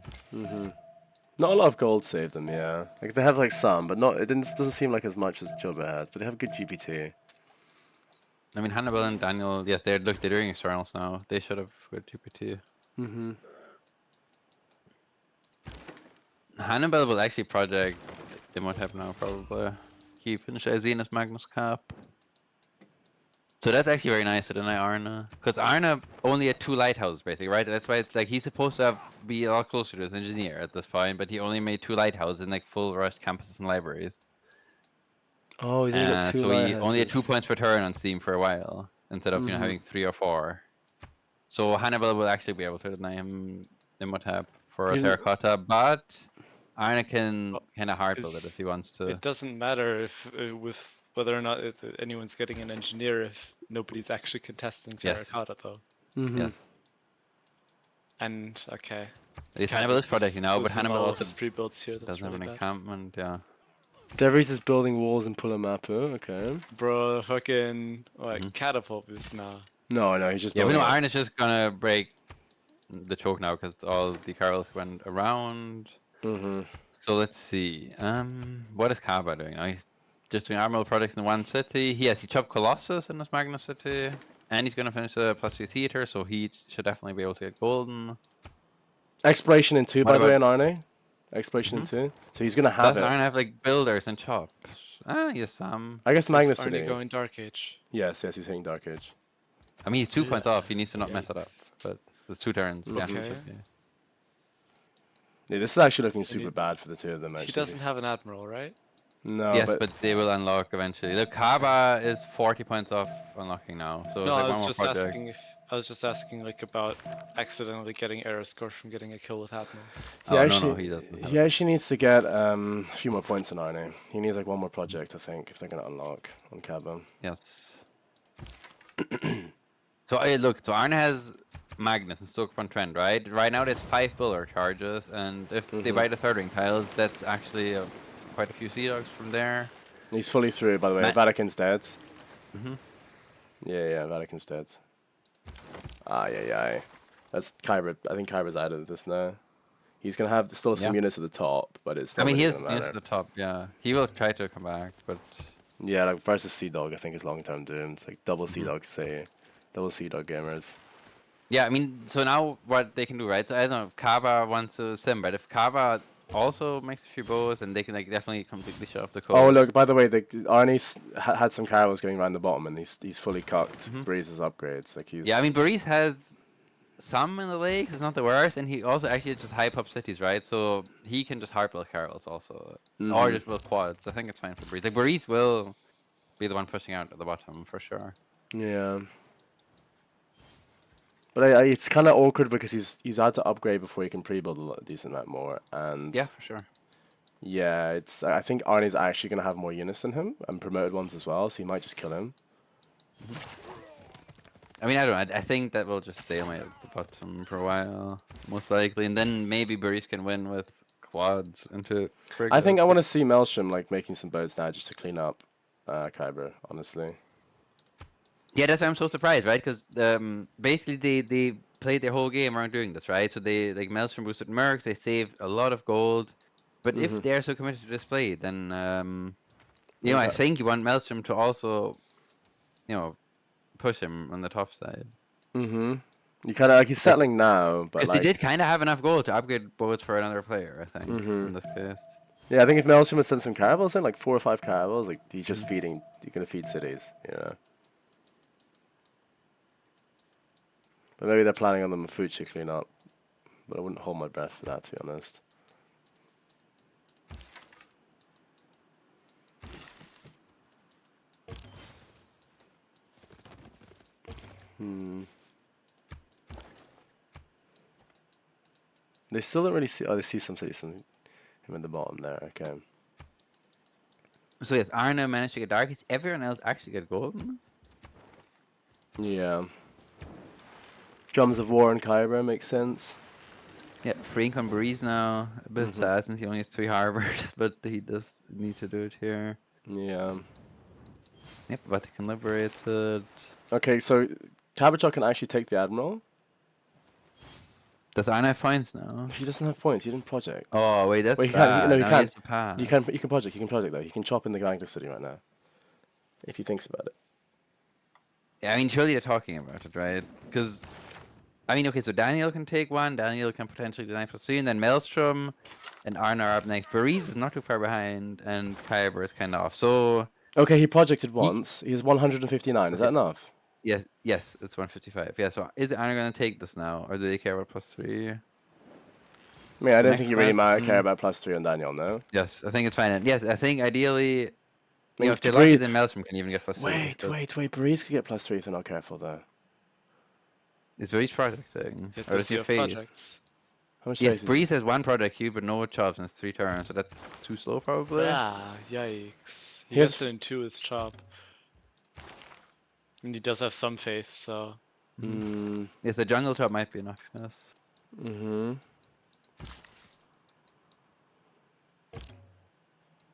Not a lot of gold saved them, yeah. Like they have like some, but not. It doesn't seem like as much as Jobba has. But they have good GPT. I mean, Hannibal and Daniel, yes, they're doing externals now. They should have good GPT. Hannibal will actually project. They might have now probably. Keep finish Zenus Magnus Cap. So that's actually very nice. So then Arna, because Arna only had 2 lighthouses basically, right? That's why it's like he's supposed to be a lot closer to his engineer at this point, but he only made 2 lighthouses in like full rushed campuses and libraries. Oh, he's only got 2 So he only had lighthouses. 2 points per turn on Steam for a while instead of having 3 or 4. So Hannibal will actually be able to deny him Imhotep for a He's- terracotta, but Arna can kind of hard build it if he wants to. It doesn't matter if with whether or not anyone's getting an engineer if nobody's actually contesting Yes. terracotta though. Yes. And okay. At least Hannibal is protecting now, but losing Hannibal all of also his pre-builds here. That's doesn't have really an bad. encampment. Yeah. Deveries is building walls and pull a map. Okay. Bro, fucking catapult is now. No, I know he's just. Yeah, but building no, it. Iron is just gonna break the choke now because all the carols went around. So let's see. What is Kaba doing now? He's just doing armoral projects in 1 city. He chopped Colossus in this Magnus city, and he's gonna finish the +2 theater, so he should definitely be able to get golden. Exploration in 2, What by the way, about- on Arne. Exploration in 2. So he's gonna have Does it. Iron have like builders and chops? Yes, I guess Magnus Is City. Arnie going Dark Age? Yes, he's hitting Dark Age. I mean, he's 2 points off. He needs to not mess it up. Yikes. But it's 2 turns. Yeah, Okay. Yeah, this is actually looking super bad for the 2 of them. Actually. He doesn't have an admiral, right? No, Yes, but but they will unlock eventually. The Kaba is 40 points off unlocking now. So it's No, like I one was more just project. asking if I was just asking like about accidentally getting error score from getting a kill with admiral. he Oh, actually, no, he doesn't. he actually needs to get a few more points on Arne. He needs like 1 more project, I think, if they're gonna unlock on Cabin. Yes. So look, so Arne has Magnus and Stoke upon Trent, right? Right now there's 5 builder charges, and if they buy the 3rd ring tiles, that's actually quite a few Sea Dogs from there. He's fully through, by the way. Vatican's dead. Yeah, Vatican's dead. Yeah. That's Kyber. I think Kyber's out of this now. He's gonna have still some units at the top, but it's. I Not mean, he really is gonna matter. at the top, yeah. He will try to come back, but Yeah, like versus Sea Dog, I think is long term doomed. Like double Sea Dog double Sea Dog gamers. yeah, I mean, so now what they can do, right? So I don't know if Kaba wants to sim, but if Kaba also makes a few bows, and they can like definitely completely shut off the coast. Oh look! By the way, Arnie's had some caravels going around the bottom, and he's fully cocked. Breeze's upgrades, like he's. Yeah, I mean, Baris has some in the lakes. It's not the worst, and he also actually just hype up cities, right? So he can just hard build caravels also, or just build quads. I think it's fine for Baris. Like Baris will be the one pushing out at the bottom for sure. Yeah. But it's kind of awkward because he's had to upgrade before he can pre-build a decent amount more, and Yeah, for sure. yeah, it's I think Arnie's actually gonna have more units than him and promoted ones as well, so he might just kill him. I mean, I don't know. I think that will just stalemate at the bottom for a while, most likely, and then maybe Baris can win with quads into. I think I want to see Maelstrom like making some boats now just to clean up Kyber, honestly. Yeah, that's why I'm so surprised, right? Because basically they played their whole game around doing this, right? So they like Maelstrom boosted Mercs, they saved a lot of gold. But if they're so committed to display, then you know, I think you want Maelstrom to also, you know, push him on the top side. You kind of like he's settling now, but Because like they did kind of have enough gold to upgrade boats for another player, I think, in this case. yeah, I think if Maelstrom had sent some caravels in, like 4 or 5 caravels, like he's just feeding, he's gonna feed cities, you know. But maybe they're planning on the Mafuchi clean up. But I wouldn't hold my breath for that, to be honest. They still don't really see. Oh, they see some cities, him at the bottom there. Okay. So yes, Arna managed to get Dark Age. Everyone else actually get golden. Yeah. Drums of War and Kyber makes sense. Yeah, freeing on Breeze now. A bit sad since he only has 3 harbors, but he does need to do it here. Yeah. Yep, Vatican liberated. Okay, so Cabochok can actually take the Admiral. Does Arna have points now? He doesn't have points. He didn't project. Oh wait, that's Wait, he bad. can't. No, he Now can't. has to pass. You can project. He can project though. He can chop in the Gangster City right now. If he thinks about it. Yeah, I mean, surely they're talking about it, right? Because, I mean, okay, so Daniel can take one. Daniel can potentially deny for 3, and then Maelstrom and Arna are up next. Baris is not too far behind, and Kyber is kind of off. So. Okay, he projected once. He has 159. Is that enough? Yes, it's 155. Yeah, so is Arna going to take this now, or do they care about +3? I mean, I don't Next think you really question. care about +3 on Daniel, no? Yes, I think it's fine. And yes, I think ideally, you mean, know, if they're lucky, then Maelstrom can even get +3. Wait. Breeze could get +3 if they're not careful, though. Is Breeze projecting? It Or does does he you have have faith? projects? How much Yes, faith is Breeze has 1 project queue, but no chops in his 3 turns, so that's too slow, probably. Ah, yikes. He He has gets it in 2 with chop. And he does have some faith, so. Yes, the jungle chop might be enough, yes.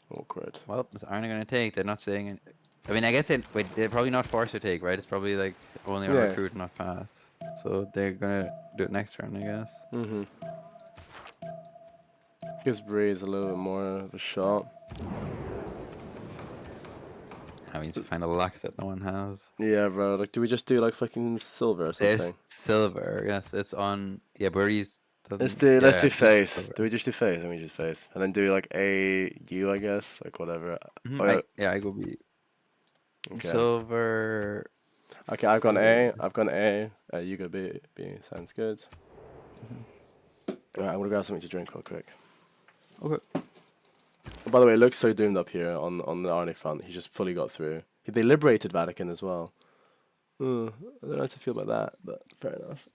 Awkward. Well, is Arna going to take? They're not saying it. I mean, I guess they're probably not forced to take, right? It's probably like only a recruit, not pass. So they're going to do it next turn, I guess. Gives Breeze a little bit more of a shot. I mean, to find a luck that no one has. Yeah, bro. Like, do we just do like fucking silver or something? There's silver, yes. It's on. Yeah, Breeze Let's doesn't. do faith. Do we just do faith? Let me just faith, and then do like A U, I guess, like whatever. I go B. Okay. Silver. Okay, I've gone A. I've gone A. You go B. B sounds good. Alright, I'm gonna grab something to drink real quick. Okay. By the way, it looks so doomed up here on the Arnie front. He just fully got through. They liberated Vatican as well. I don't know how to feel about that, but fair enough.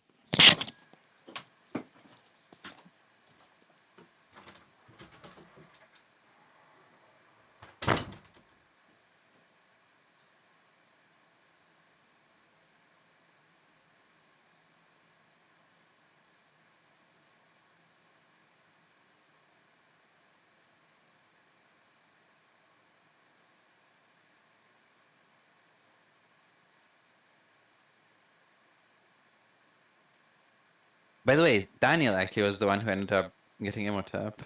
By the way, Daniel actually was the one who ended up getting Imhotep.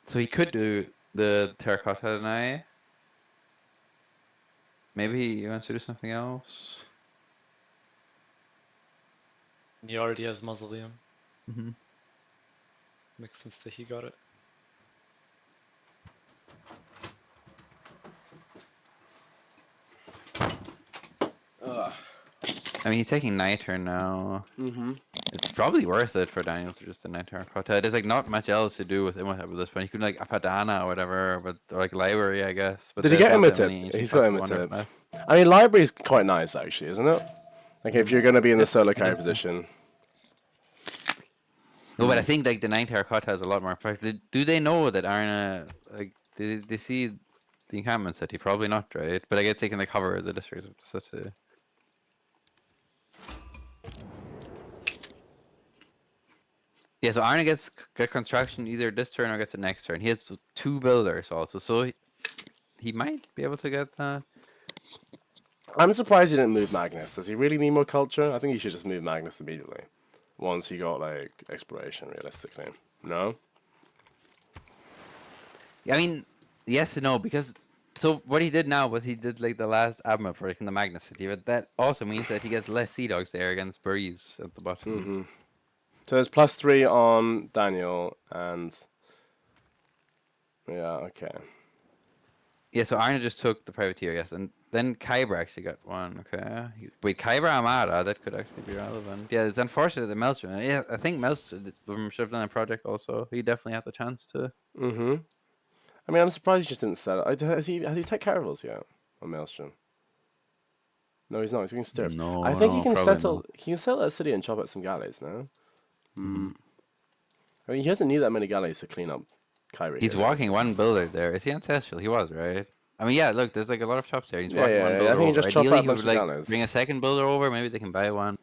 So he could do the Terracotta deny. Maybe he wants to do something else. He already has Mausoleum. Makes sense that he got it. I mean, he's taking Niter now. Mm-hmm. It's probably worth it for Daniel to just a Niter Kota. There's like not much else to do with Imhotep at this point. He could like Apadana or whatever, but or like library, I guess. But Did he there's get not that Imhotep? many ancient He's got possible wonders Imhotep. left. I mean, library's quite nice actually, isn't it? Like if you're gonna be in the solo I carry guess so. position. No, but I think like the 9 Kota has a lot more effect. Do they know that Arna like did they see the encampment city? Probably not, right? But I guess they can like cover the district of the city. Yeah, so Arna gets construction either this turn or gets it next turn. He has 2 builders also, so he might be able to get that. I'm surprised he didn't move Magnus. Does he really need more culture? I think he should just move Magnus immediately. Once he got like exploration, realistically. No? I mean, yes and no, because so what he did now was he did like the last admiral for like in the Magnus City, but that also means that he gets less Sea Dogs there against Breeze at the bottom. Mm-hmm. So there's +3 on Daniel and yeah, okay. Yeah, so Arna just took the privateer, yes, and then Kyber actually got one. Okay, wait, Kyber Armada, that could actually be relevant. Yeah, it's unfortunate that Maelstrom. Yeah, I think Maelstrom should have done a project also. He definitely had the chance to. Mm-hmm. I mean, I'm surprised he just didn't sell it. Has he take caravels yet on Maelstrom? No, he's not. He's going to stirrups. No, I think he can probably settle. not. He can settle that city and chop out some galleys. No. I mean, he doesn't need that many galleys to clean up Kyrie. He's here, walking so. one builder there. Is he ancestral? He was, right? I mean, yeah. Look, there's like a lot of chops there. He's Yeah, walking one yeah. builder I think he over. just chop Ideally, out a he bunch would of like galleys. bring a second builder over. Maybe they can buy one.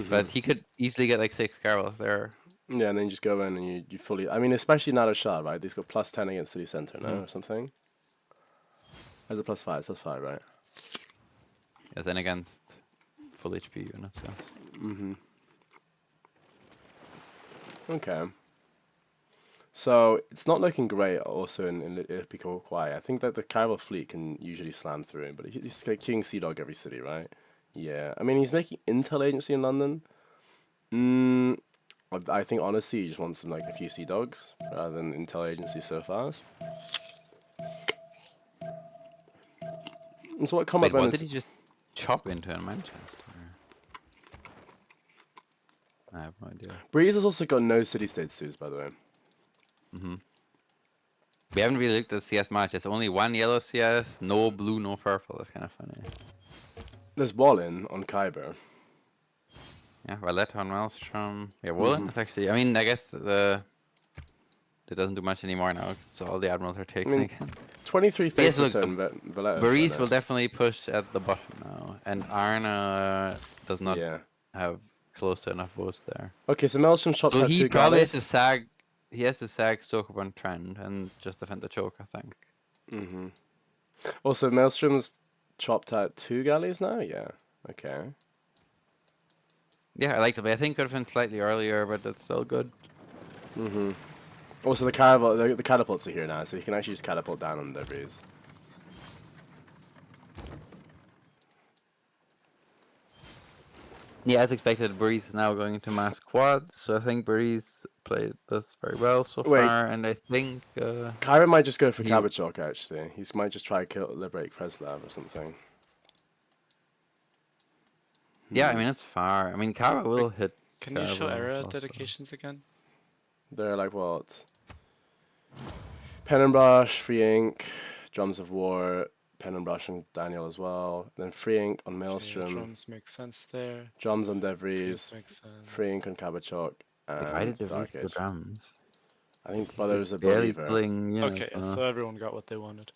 But he could easily get like 6 caravels there. Yeah, and then you just go in and you fully. I mean, especially Nado Shah, right? He's got +10 against city center now or something. There's a +5, +5, right? Yes, and against full HP units. Yes. Okay. So it's not looking great. Also in Pico Kwai, I think that the Caravel fleet can usually slam through, but he's like King Sea Dog every city, right? Yeah. I mean, he's making intel agency in London. I think honestly, he just wants some like a few Sea Dogs rather than intel agency so fast. And so what come Wait, up? what did he just chop into in Manchester? I have no idea. Breeze has also got no city state suits, by the way. We haven't really looked at CS match. It's only 1 yellow CS, no blue, no purple. That's kind of funny. There's Wallin on Kyber. Yeah, Valette on Maelstrom. Yeah, Woolen is actually. I mean, I guess it doesn't do much anymore now, so all the admirals are taken again. 23 Yes, face look, turn. Baris will definitely push at the bottom now, and Arna does not have close to enough votes there. Okay, so Maelstrom chopped So out he 2 probably has galleys. to sag. He has to sag Stoke up on Trend and just defend the choke, I think. Also, Maelstrom's chopped out 2 galleys now? Yeah. Okay. Yeah, I like it, but I think could have been slightly earlier, but that's still good. Also, the catapults are here now, so you can actually just catapult down on the debris. Yeah, as expected, Breeze is now going into mass quads, so I think Breeze played this very well so far, and I think Kyra might just go for Kabachok, actually. He might just try to liberate Kreslav or something. Yeah, I mean, it's far. I mean, Kara will hit. Can you show era dedications again? They're like what? Pen and Brush, Free Ink, Drums of War, Pen and Brush and Daniel as well. Then Free Ink on Maelstrom. Okay, drums make sense there. Drums on Devries. Makes sense. Free Ink on Kabachok. Why did And Dark the Age. drums? I think Brother's a Barely believer. pulling units, Okay, so everyone got what they wanted.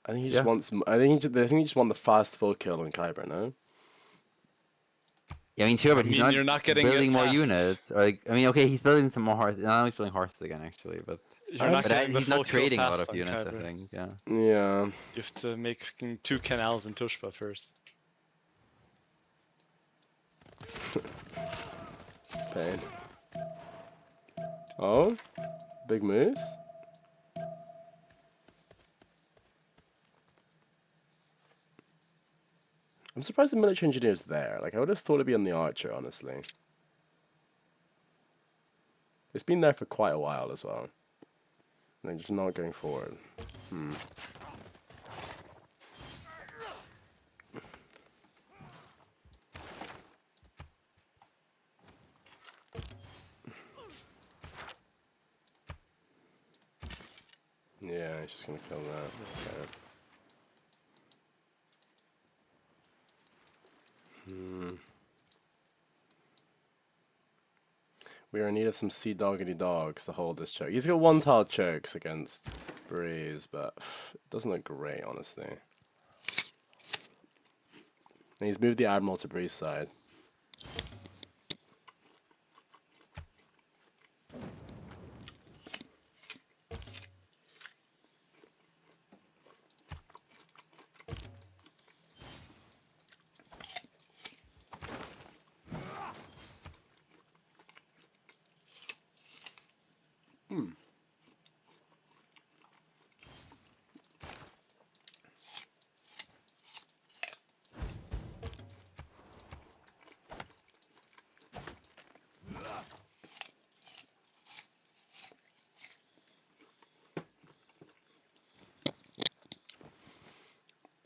I think he just wants. I think he just want the fast full kill on Kyber, no? Yeah, I mean, sure, but he's not, you're not getting building it more fast. units. Or like, I mean, okay, he's building some more horses. Now he's building horses again, actually, but You're not getting the he's full not kill trading a lot fast of on units. Kyber. I think, yeah. Yeah. You have to make 2 canals in Tushpa first. Pain. Oh, big moose. I'm surprised the military engineer's there. Like, I would have thought it'd be on the archer, honestly. It's been there for quite a while as well. They're just not going forward. Yeah, he's just gonna kill that. Okay. We are in need of some sea doggity dogs to hold this choke. He's got one-tile chokes against Breeze, but it doesn't look great, honestly. And he's moved the Admiral to Breeze side.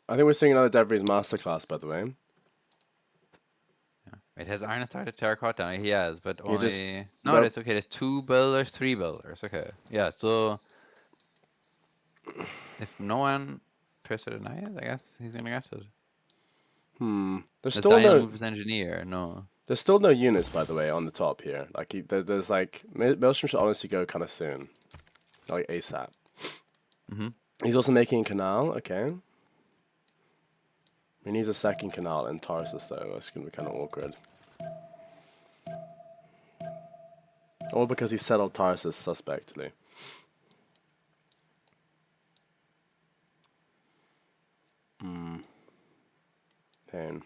I think we're seeing another Devries masterclass, by the way. Wait, has Arne started terracotta? No, he has, but You just- only... No, nope. that's okay. There's 2 builders, 3 builders. Okay. Yeah, so... If no one tries to deny it, I guess he's gonna get it. There's Does still Daniel no. move his engineer? No. There's still no units, by the way, on the top here. Like there's like Maelstrom should honestly go kind of soon, like ASAP. He's also making a canal. Okay. He needs a second canal in Tarsus, though. That's gonna be kind of awkward. All because he settled Tarsus suspectly. Pain.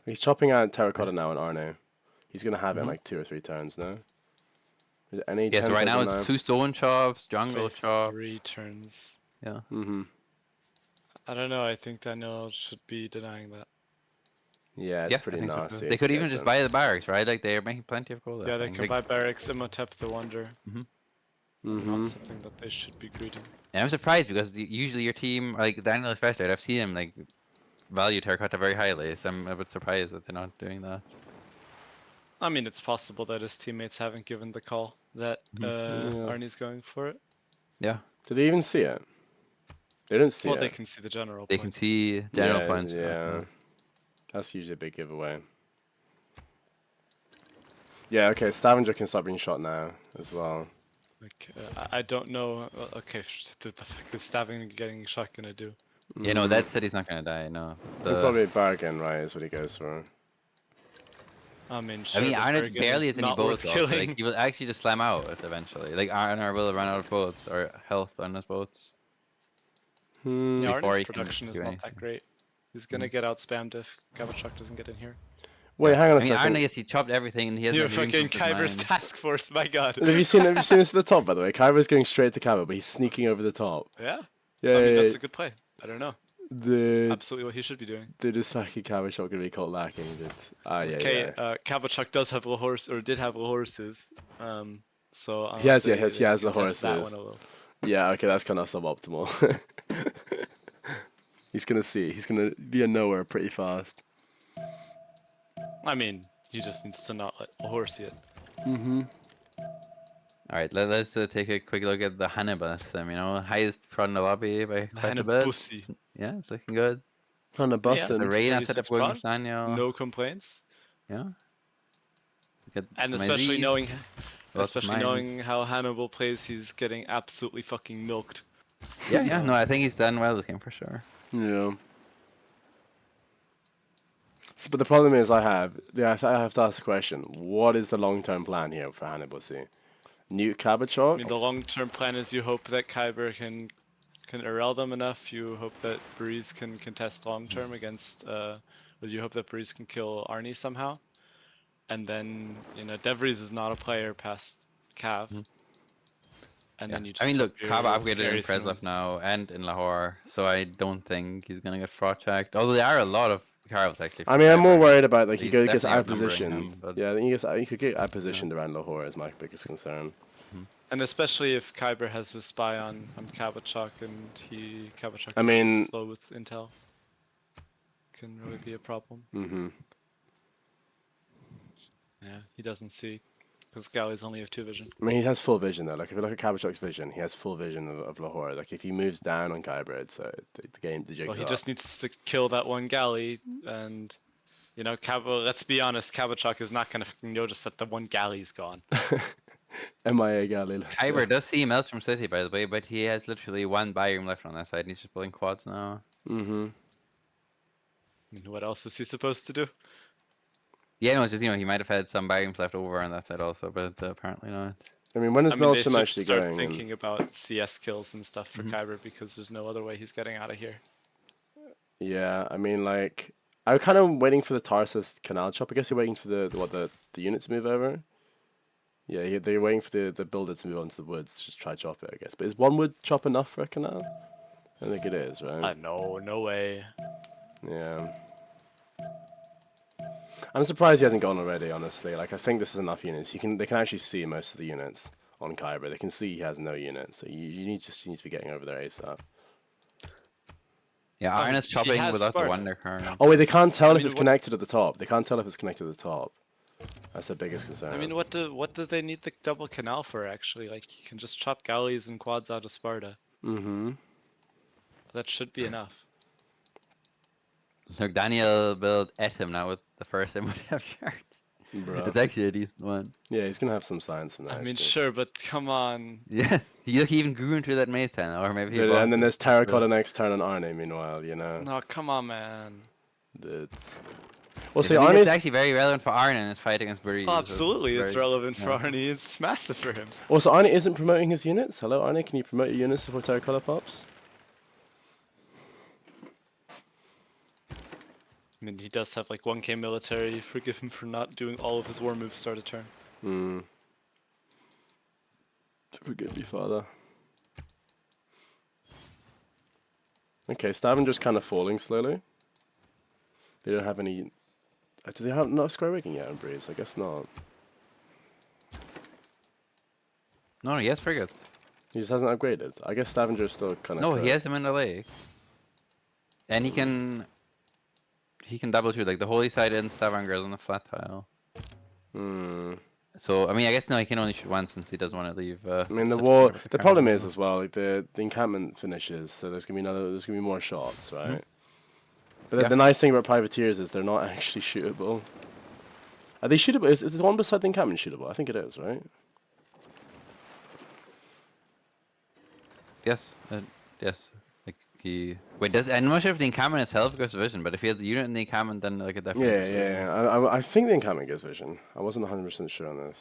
He's chopping out terracotta now in Arno. He's gonna have it in like 2 or 3 turns, no? Is there any? Yes, right now it's 2 stone chops, jungle Say chop. 3 turns. Yeah. I don't know. I think Daniel should be denying that. Yeah, it's Yeah, pretty I think so too. nasty. They could if even he just gets buy the barracks, right? Like they're making plenty of gold. Yeah, I they think. can buy barracks, Imhotep the Wonder. them. Not something that they should be greeting. And I'm surprised because usually your team, like Daniel especially, I've seen him like value terracotta very highly, so I'm a bit surprised that they're not doing that. I mean, it's possible that his teammates haven't given the call that Arnie's going for it. Yeah, Do they even see it? They don't see Well, it. they can see the general they can points. see general yeah, points. Yeah. That's usually a big giveaway. Yeah, okay, Stavanger can start being shot now as well. Like, I don't know. Okay, the fact that Staving getting shot gonna do. Yeah, no, that city's not gonna die. No. He'll probably bargain, right, is what he goes for. I mean, I sure, mean, the Arne Bergen barely is has any not worth boats. Also. killing. Like he will actually just slam out eventually. Like Arne will run out of boats or health on his boats. Yeah, before Arnie's he can production is do not anything. that great. He's gonna get out spammed if Kavachuk doesn't get in here. Wait, Yeah. hang on a I mean, second. Arne, yes, he chopped everything and he has You're no room fucking for his Kyber's mind. task force, my god. Have you seen this at the top, by the way? Kyber's going straight to Kyber, but he's sneaking over the top. Yeah? Yeah, I mean, that's a good play. I don't know. the Absolutely what he should be doing. this fucking Kyber shot gonna be caught lacking. Yeah, Okay, yeah. Kavachuk does have a horse, or did have a horses. So He has, honestly, yeah, he has they the contest that horses. one a little. Yeah, okay, that's kind of suboptimal. He's gonna be a nowhere pretty fast. I mean, he just needs to not let a horse see it. All right, let's take a quick look at the Hannibal system. You know, highest prod in the lobby by quite a Hannibal bit. pussy. Yeah, it's looking good. On the bus The and Reina 36 setup going prod, for Daniel. No complaints. Yeah. Get And some especially IZs, knowing, lots of especially mines. knowing how Hannibal plays, he's getting absolutely fucking milked. Yeah, no, I think he's done well this game for sure. yeah. So, but the problem is, I have to ask the question: what is the long-term plan here for Hannibal C? Nuke I Kabachok? mean, the long-term plan is you hope that Kyber can Irel them enough. You hope that Breeze can contest long-term against. You hope that Breeze can kill Arnie somehow, and then Devries is not a player past Cav. and Yeah. then you just I mean, hope look, your Kaba upgraded in carries can win. Preslav now and in Lahore, so I don't think he's gonna get fraud checked. Although there are a lot of cards actually. I For mean, I'm more Kyber. worried about like he He's gets definitely out of outnumbering position. him, but Yeah, I think he could get out positioned around Lahore is my biggest concern. And especially if Kyber has his spy on Kabachok and Kabachok I is mean- slow with intel, can really be a problem. Mm-hmm. Yeah, he doesn't see, because galleys only have 2 vision. I mean, he has full vision though. Like if you look at Kabachok's vision, he has full vision of Lahore. Like if he moves down on Kyber, it's the jig's Well, he up. just needs to kill that one galley, and you know, let's be honest, Kabachok is not gonna notice that the one galley's gone. MIA galley. Let's go. Kyber does see Maelstrom City, by the way, but he has literally 1 biome left on that side, and he's just pulling quads now. Mm-hmm. And what else is he supposed to do? Yeah, no, it's just, you know, he might have had some biomes left over on that side also, but apparently not. I mean, when is I mean, they Maelstrom should actually start going? thinking about CS kills and stuff for Kyber, because there's no other way he's getting out of here. Yeah, I mean, like, I'm kind of waiting for the Tarsus canal chop. I guess you're waiting for the unit to move over. Yeah, they're waiting for the builder to move on to the woods. Just try chop it, I guess. But is one wood chop enough for a canal? I think it is, right? No way. Yeah. I'm surprised he hasn't gone already, honestly. Like, I think this is enough units. They can actually see most of the units on Kyber. They can see he has no units, so you need to be getting over there ASAP. Yeah, Oh, Iron is he chopping has without the Sparta. Wonder card. Oh wait, they can't tell I if mean, it's what- connected at the top. They can't tell if it's connected at the top. That's the biggest concern. I mean, what do they need the double canal for, actually? Like, you can just chop galleys and quads out of Sparta. Mm-hmm. That should be enough. Look, Daniel built at him now with the first MOTF chart. Bruh. It's actually a decent one. Yeah, he's gonna have some science from that. I mean, actually. sure, but come on. Yeah, he even grew into that maze tunnel, or maybe he But- bought and then it. there's Terracotta next turn on Arne, meanwhile, you know. No, come on, man. It's... Well, Yeah, see, I mean, Arne's... it's actually very relevant for Arne in his fight against Breeze. Oh, absolutely, it's very- relevant for yeah. Arnie. It's massive for him. Also, Arne isn't promoting his units. Hello, Arne, can you promote your units before Terracotta pops? I mean, he does have like 1k military. Forgive him for not doing all of his war moves start a turn. Hmm. Forgive me, father. Okay, Stavenger's kind of falling slowly. They don't have any... Do they have not square rigging yet on Breeze? I guess not. No, he has frigates. He just hasn't upgraded. I guess Stavenger's still kind of... No, he has him in the lake. And he can double too, like the holy side and Stavanger is on the flat tile. Hmm. So, I mean, I guess no, he can only shoot once since he doesn't want to leave. I mean, the such war. a The problem is as well, like the encampment finishes, so there's gonna be more shots, right? But Yeah. the nice thing about privateers is they're not actually shootable. Are they shootable? Is the one beside the encampment shootable? I think it is, right? Yes, yes. Like he. Wait, I'm not sure if the encampment itself goes to vision, but if he has the unit in the encampment, then like it definitely. Yeah, goes to vision. yeah. I think the encampment gives vision. I wasn't 100% sure on this.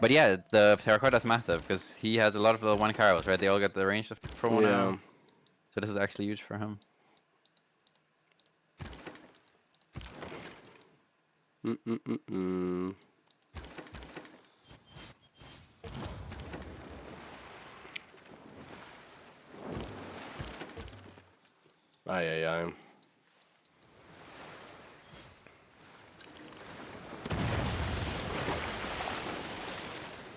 But yeah, the Terracotta's massive because he has a lot of the one carols, right? They all get the range of promo Yeah. now. So this is actually huge for him. Mm-mm-mm-mm. Aye, aye, aye.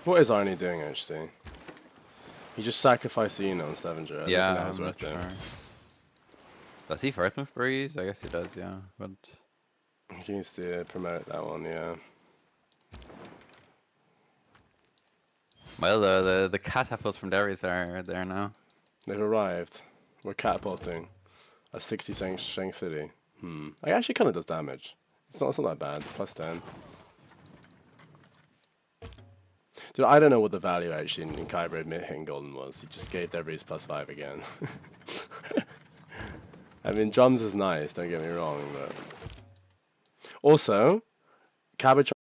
What is Arnie doing, actually? He just sacrificed the unit on Stavanger. I don't think Yeah, that was I'm worth not it. sure. Does he first move Breeze? I guess he does, yeah. But He needs to promote that one, yeah. well, the catapults from Darius are there now. They've arrived. We're catapulting a 60 strength city. It actually kind of does damage. It's not that bad. Plus 10. Dude, I don't know what the value actually in Kyber hitting Golden was. He just gave Debris +5 again. I mean, drums is nice, don't get me wrong, but... Also, Cabbage